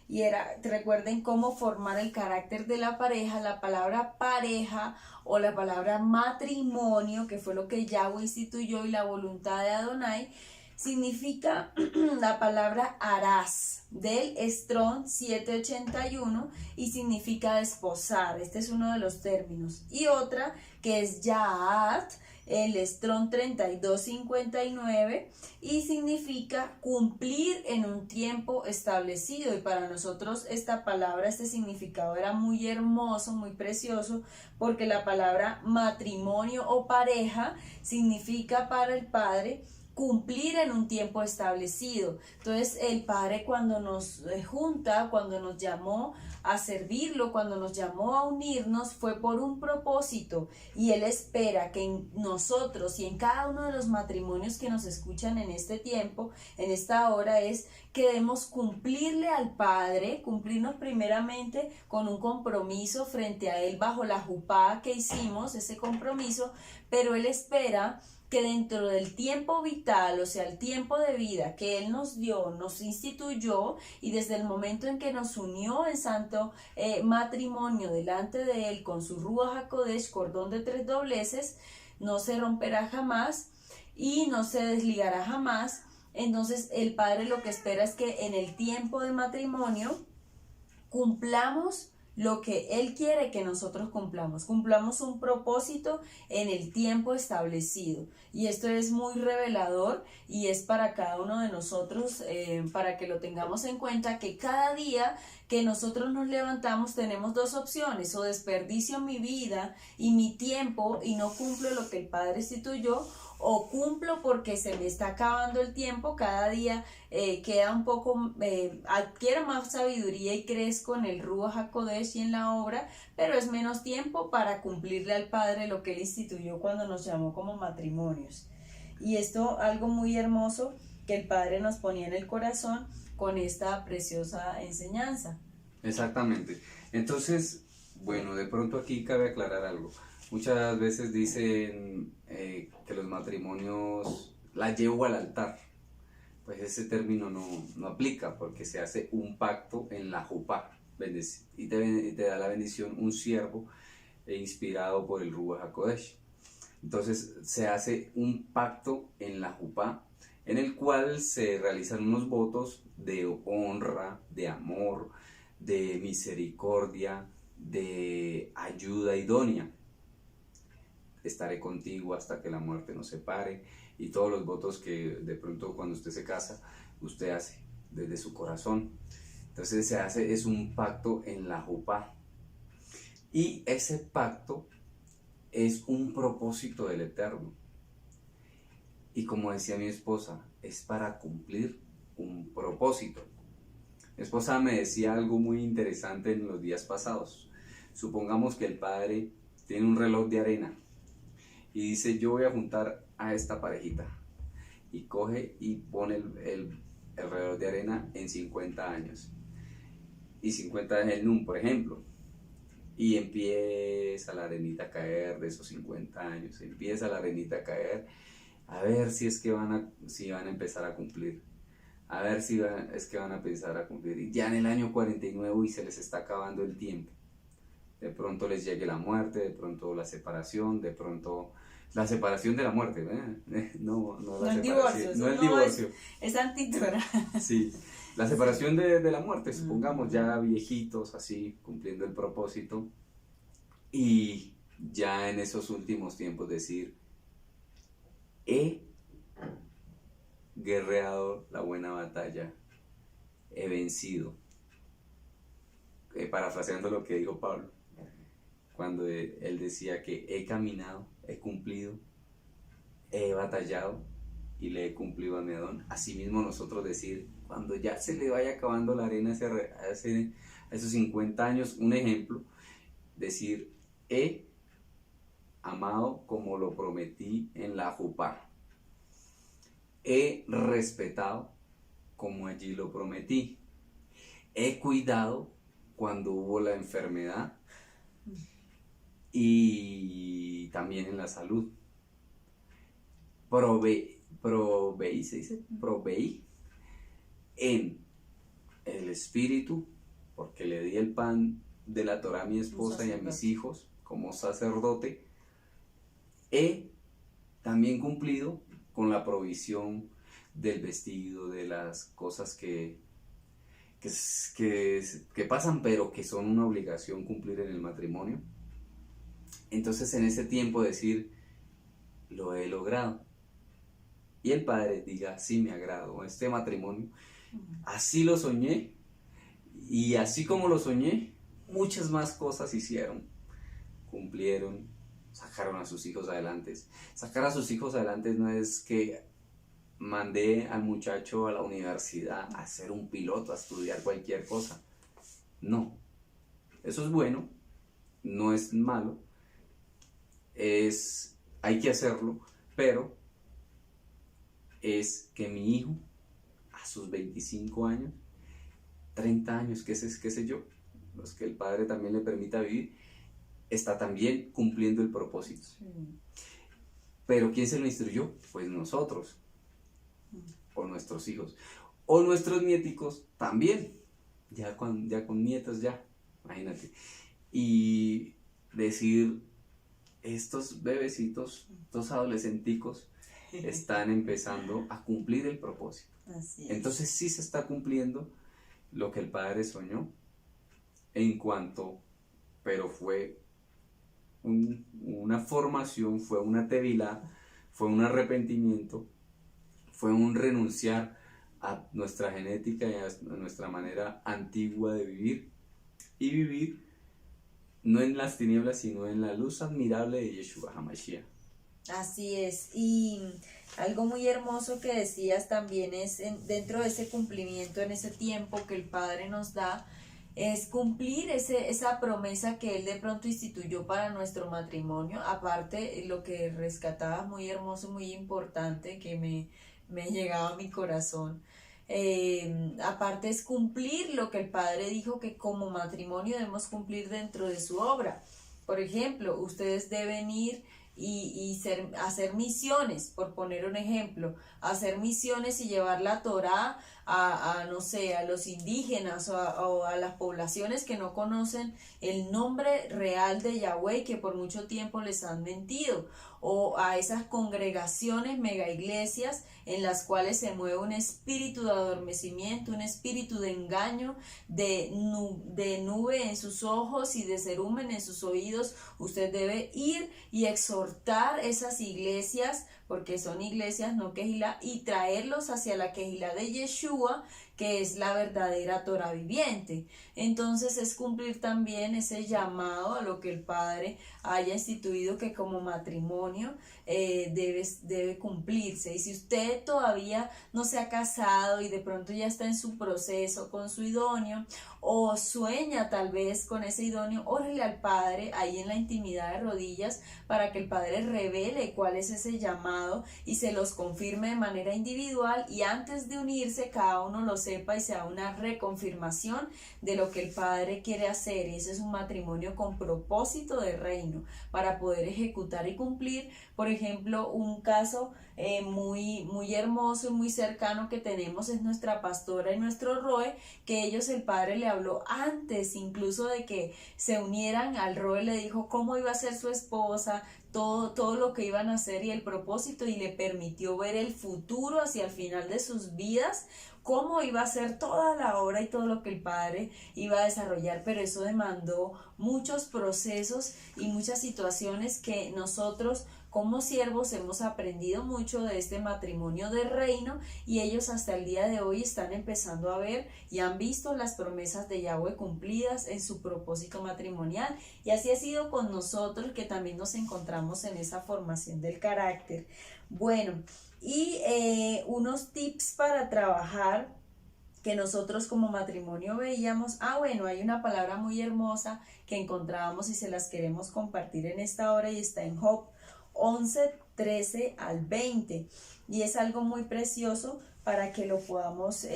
y era, recuerden cómo formar el carácter de la pareja, la palabra pareja o la palabra matrimonio, que fue lo que Yahweh instituyó y la voluntad de Adonai, significa la palabra arás del Strong 781 y significa desposar. Este es uno de los términos. Y otra que es yaat, el Strong 3259 y significa cumplir en un tiempo establecido. Y para nosotros esta palabra, este significado era muy hermoso, muy precioso, porque la palabra matrimonio o pareja significa para el Padre cumplir en un tiempo establecido. Entonces el Padre, cuando nos junta, cuando nos llamó a servirlo, cuando nos llamó a unirnos, fue por un propósito, y Él espera que en nosotros y en cada uno de los matrimonios que nos escuchan en este tiempo, en esta hora, es que debemos cumplirle al Padre, cumplirnos primeramente con un compromiso frente a Él bajo la jupá que hicimos, ese compromiso, pero Él espera que dentro del tiempo vital, o sea, el tiempo de vida que Él nos dio, nos instituyó, y desde el momento en que nos unió en santo matrimonio delante de Él con su Ruach HaKodesh, cordón de 3 dobleces, no se romperá jamás y no se desligará jamás. Entonces el Padre lo que espera es que en el tiempo de matrimonio cumplamos lo que Él quiere que nosotros cumplamos un propósito en el tiempo establecido. Y esto es muy revelador y es para cada uno de nosotros, para que lo tengamos en cuenta, que cada día que nosotros nos levantamos tenemos dos opciones: o desperdicio mi vida y mi tiempo y no cumplo lo que el Padre instituyó, o cumplo porque se me está acabando el tiempo, cada día queda un poco, adquiero más sabiduría y crezco en el Ruach HaKodesh y en la obra, pero es menos tiempo para cumplirle al Padre lo que Él instituyó cuando nos llamó como matrimonios. Y esto, algo muy hermoso que el Padre nos ponía en el corazón con esta preciosa enseñanza. Exactamente. Entonces, bueno, de pronto aquí cabe aclarar algo. Muchas veces dicen que los matrimonios la llevo al altar. pues ese término no aplica, porque se hace un pacto en la jupá, y te da la bendición un siervo inspirado por el Ruach HaKodesh. Entonces se hace un pacto en la jupá, en el cual se realizan unos votos de honra, de amor, de misericordia, de ayuda idónea. Estaré contigo hasta que la muerte nos separe, y todos los votos que de pronto cuando usted se casa, usted hace desde su corazón. Entonces es un pacto en la jupá, y ese pacto es un propósito del Eterno. Y como decía mi esposa, es para cumplir un propósito. Mi esposa me decía algo muy interesante en los días pasados. Supongamos que el padre tiene un reloj de arena y dice: yo voy a juntar a esta parejita, y coge y pone el reloj de arena en 50 años, y 50 es el NUM, por ejemplo, y empieza la arenita a caer de esos 50 años, empieza la arenita a caer, a ver si es que van a empezar a cumplir, a ver si es que van a empezar a cumplir, y ya en el año 49 y se les está acabando el tiempo. De pronto les llegue la muerte, de pronto la separación, de pronto la separación de la muerte, no la el separación, divorcio, no el divorcio. Es antitora. Sí, la separación de la muerte, supongamos, ya viejitos, así, cumpliendo el propósito, y ya en esos últimos tiempos decir: he guerreado la buena batalla, he vencido. Parafraseando lo que dijo Pablo, cuando él decía que he caminado, he cumplido, he batallado y le he cumplido a mi Adón. Asimismo nosotros decir, cuando ya se le vaya acabando la arena a esos 50 años, un ejemplo, decir: he amado como lo prometí en la jupá, he respetado como allí lo prometí, he cuidado cuando hubo la enfermedad, y también en la salud. Proveí, se dice, proveí en el espíritu, porque le di el pan de la Torá a mi esposa y a mis hijos como sacerdote. He también cumplido con la provisión del vestido, de las cosas que pasan, pero que son una obligación cumplir en el matrimonio. Entonces en ese tiempo decir: lo he logrado, y el padre diga: sí, me agradó este matrimonio, así lo soñé, y así como lo soñé, muchas más cosas hicieron, cumplieron, sacaron a sus hijos adelante. Sacar a sus hijos adelante no es que mandé al muchacho a la universidad a ser un piloto, a estudiar cualquier cosa. No, eso es bueno, no es malo, hay que hacerlo, pero es que mi hijo a sus 25 años, 30 años, qué sé yo, los que el padre también le permita vivir, está también cumpliendo el propósito. Pero ¿quién se lo instruyó? Pues nosotros, o nuestros hijos, o nuestros nieticos también, ya con nietos, ya, imagínate, y decir: estos bebecitos, estos adolescenticos están empezando a cumplir el propósito. Así es. Entonces sí se está cumpliendo lo que el padre soñó, pero fue una formación, fue una tevilá, fue un arrepentimiento, fue un renunciar a nuestra genética y a nuestra manera antigua de vivir, y vivir no en las tinieblas, sino en la luz admirable de Yeshua HaMashiach. Así es, y algo muy hermoso que decías también es dentro de ese cumplimiento, en ese tiempo que el Padre nos da, es cumplir esa promesa que Él de pronto instituyó para nuestro matrimonio. Aparte, lo que rescatabas muy hermoso, muy importante, que me llegaba a mi corazón, aparte es cumplir lo que el Padre dijo que como matrimonio debemos cumplir dentro de su obra. Por ejemplo, ustedes deben ir hacer misiones, por poner un ejemplo, hacer misiones y llevar la Torá no sé, a los indígenas o a las poblaciones que no conocen el nombre real de Yahweh y que por mucho tiempo les han mentido, o a esas congregaciones, mega iglesias en las cuales se mueve un espíritu de adormecimiento, un espíritu de engaño, de nube en sus ojos y de cerumen en sus oídos. Usted debe ir y exhortar esas iglesias, porque son iglesias, no Kehilá, y traerlos hacia la Kehilá de Yeshua, que es la verdadera Torah viviente. Entonces es cumplir también ese llamado a lo que el Padre haya instituido, que como matrimonio debe cumplirse. Y si usted todavía no se ha casado y de pronto ya está en su proceso con su idóneo, o sueña tal vez con ese idóneo, órele al Padre ahí en la intimidad de rodillas para que el Padre revele cuál es ese llamado y se los confirme de manera individual, y antes de unirse cada uno lo sepa y sea una reconfirmación de lo que el Padre quiere hacer. Y ese es un matrimonio con propósito de reino para poder ejecutar y cumplir. Por ejemplo, un caso muy hermoso y muy cercano que tenemos es nuestra pastora y nuestro Roe, que ellos, el Padre le habló antes incluso de que se unieran. Al Roe le dijo cómo iba a ser su esposa, todo lo que iban a hacer y el propósito, y le permitió ver el futuro hacia el final de sus vidas, cómo iba a ser toda la obra y todo lo que el Padre iba a desarrollar. Pero eso demandó muchos procesos y muchas situaciones que nosotros como siervos hemos aprendido mucho de este matrimonio de reino, y ellos hasta el día de hoy están empezando a ver y han visto las promesas de Yahweh cumplidas en su propósito matrimonial. Y así ha sido con nosotros, que también nos encontramos en esa formación del carácter. Bueno, y unos tips para trabajar que nosotros como matrimonio veíamos. Bueno, hay una palabra muy hermosa que encontrábamos y se las queremos compartir en esta hora, y está en Job 11, 13 al 20, y es algo muy precioso para que lo podamos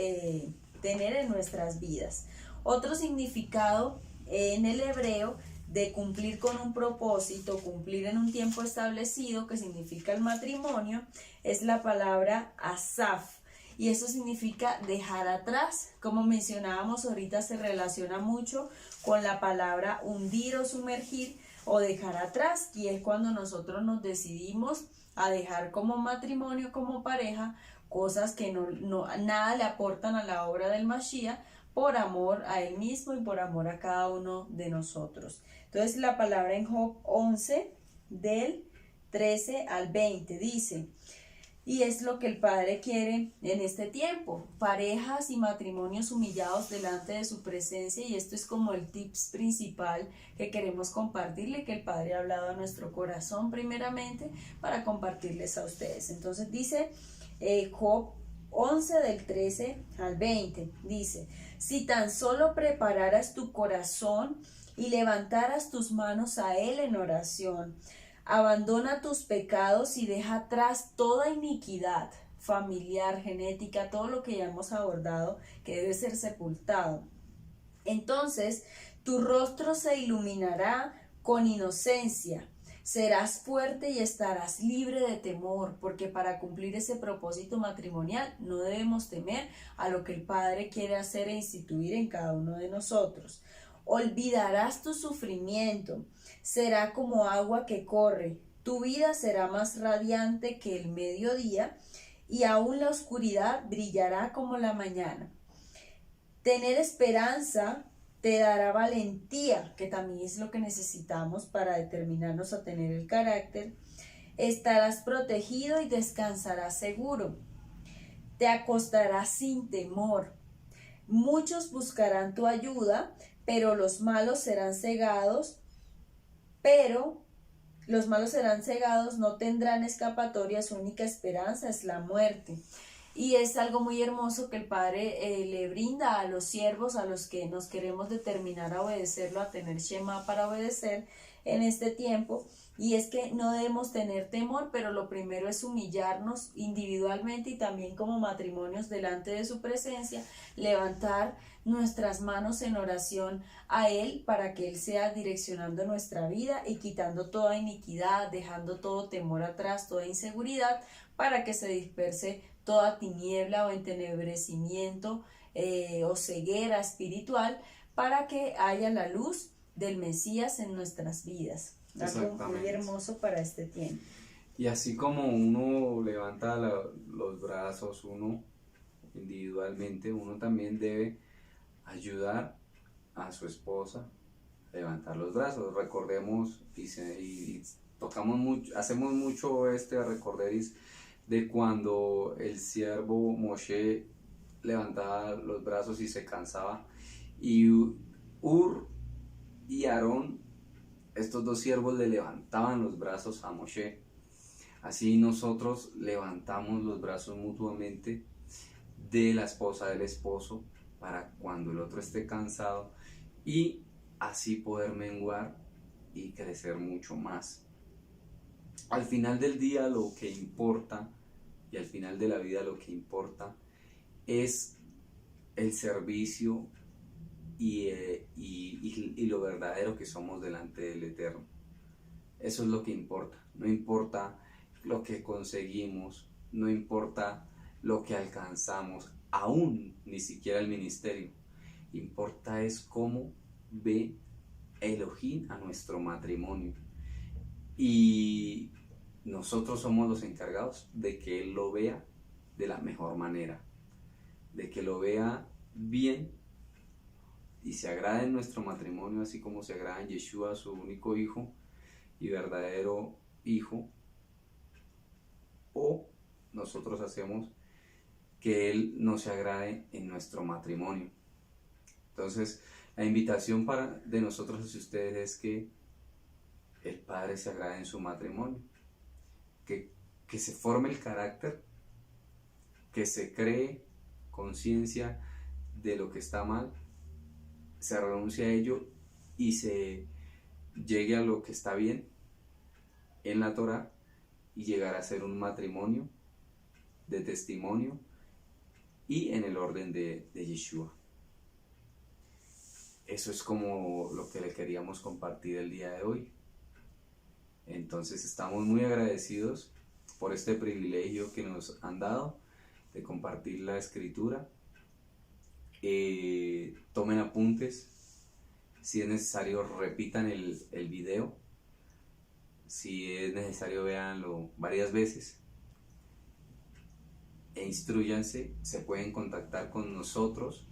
tener en nuestras vidas. Otro significado en el hebreo de cumplir con un propósito, cumplir en un tiempo establecido, que significa el matrimonio, es la palabra asaf, y eso significa dejar atrás. Como mencionábamos ahorita, se relaciona mucho con la palabra hundir o sumergir o dejar atrás, y es cuando nosotros nos decidimos a dejar como matrimonio, como pareja, cosas que nada le aportan a la obra del Mashiach, por amor a él mismo y por amor a cada uno de nosotros. Entonces la palabra en Job 11 del 13 al 20 dice: y es lo que el Padre quiere en este tiempo, parejas y matrimonios humillados delante de su presencia, y esto es como el tips principal que queremos compartirle, que el Padre ha hablado a nuestro corazón primeramente para compartirles a ustedes. Entonces dice Job 11 del 13 al 20, dice: si tan solo prepararas tu corazón y levantaras tus manos a Él en oración, abandona tus pecados y deja atrás toda iniquidad familiar, genética, todo lo que ya hemos abordado que debe ser sepultado. Entonces tu rostro se iluminará con inocencia, serás fuerte y estarás libre de temor, porque para cumplir ese propósito matrimonial no debemos temer a lo que el Padre quiere hacer e instituir en cada uno de nosotros. Olvidarás tu sufrimiento, será como agua que corre, tu vida será más radiante que el mediodía, y aún la oscuridad brillará como la mañana. Tener esperanza te dará valentía, que también es lo que necesitamos para determinarnos a tener el carácter. Estarás protegido y descansarás seguro. Te acostarás sin temor. Muchos buscarán tu ayuda, pero los malos serán cegados, no tendrán escapatoria, su única esperanza es la muerte. Y es algo muy hermoso que el Padre le brinda a los siervos, a los que nos queremos determinar a obedecerlo, a tener Shema para obedecer en este tiempo, y es que no debemos tener temor, pero lo primero es humillarnos individualmente y también como matrimonios delante de su presencia, levantar nuestras manos en oración a Él para que Él sea direccionando nuestra vida y quitando toda iniquidad, dejando todo temor atrás, toda inseguridad, para que se disperse toda tiniebla o entenebrecimiento o ceguera espiritual, para que haya la luz del Mesías en nuestras vidas. Algo muy Exactamente. hermoso para este tiempo. Y así como uno levanta los brazos, uno individualmente, uno también debe ayudar a su esposa a levantar los brazos. Recordemos y tocamos mucho, hacemos mucho recorderis de cuando el siervo Moshe levantaba los brazos y se cansaba, y Ur y Aarón, estos dos siervos, le levantaban los brazos a Moshe. Así nosotros levantamos los brazos mutuamente de la esposa del esposo para cuando el otro esté cansado, y así poder menguar y crecer mucho más. Al final del día lo que importa, y al final de la vida lo que importa, es el servicio y lo verdadero que somos delante del Eterno. Eso es lo que importa. No importa lo que conseguimos, no importa lo que alcanzamos, aún ni siquiera el ministerio. Importa es cómo ve Elohim a nuestro matrimonio, y nosotros somos los encargados de que Él lo vea de la mejor manera, de que lo vea bien y se agrade en nuestro matrimonio, así como se agrada en Yeshua, su único hijo y verdadero hijo. O nosotros hacemos que Él no se agrade en nuestro matrimonio. Entonces, la invitación de nosotros hacia ustedes es que el padre se agrade en su matrimonio, que se forme el carácter, que se cree conciencia de lo que está mal, se renuncie a ello y se llegue a lo que está bien en la Torah, y llegar a ser un matrimonio de testimonio y en el orden de Yeshua. Eso es como lo que le queríamos compartir el día de hoy. Entonces estamos muy agradecidos por este privilegio que nos han dado de compartir la escritura. Tomen apuntes, si es necesario repitan el video, si es necesario véanlo varias veces, e instrúyanse. Se pueden contactar con nosotros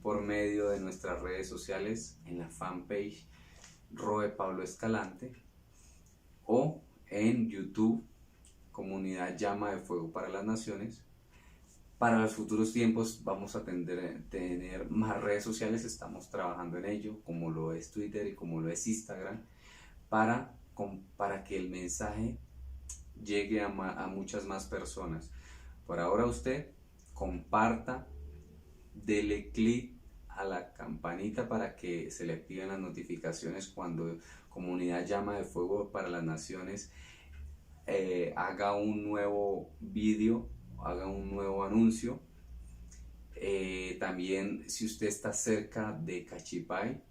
por medio de nuestras redes sociales, en la fanpage Roe Pablo Escalante, o en YouTube, Comunidad Llama de Fuego para las Naciones. Para los futuros tiempos vamos a tener más redes sociales, estamos trabajando en ello, como lo es Twitter y como lo es Instagram, para que el mensaje llegue a muchas más personas. Por ahora usted comparta, dele clic a la campanita para que se le activen las notificaciones cuando Comunidad Llama de Fuego para las Naciones haga un nuevo vídeo, haga un nuevo anuncio. También, si usted está cerca de Cachipay,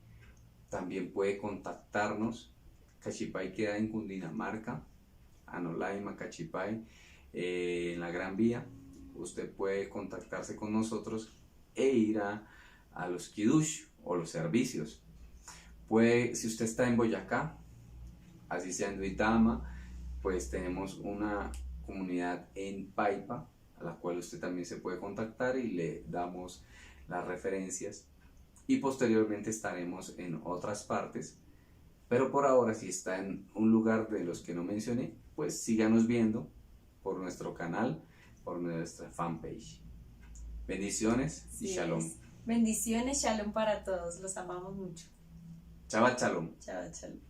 también puede contactarnos. Cachipay queda en Cundinamarca, Anolaima, Cachipay, en la Gran Vía. Usted puede contactarse con nosotros e ir a los Kiddush o los servicios. Si usted está en Boyacá, así sea en Duitama, pues tenemos una comunidad en Paipa, a la cual usted también se puede contactar y le damos las referencias, y posteriormente estaremos en otras partes. Pero por ahora, si está en un lugar de los que no mencioné, pues síganos viendo por nuestro canal, por nuestra fanpage. Bendiciones y shalom. Bendiciones, shalom para todos. Los amamos mucho. Shabbat shalom. Chao, shalom.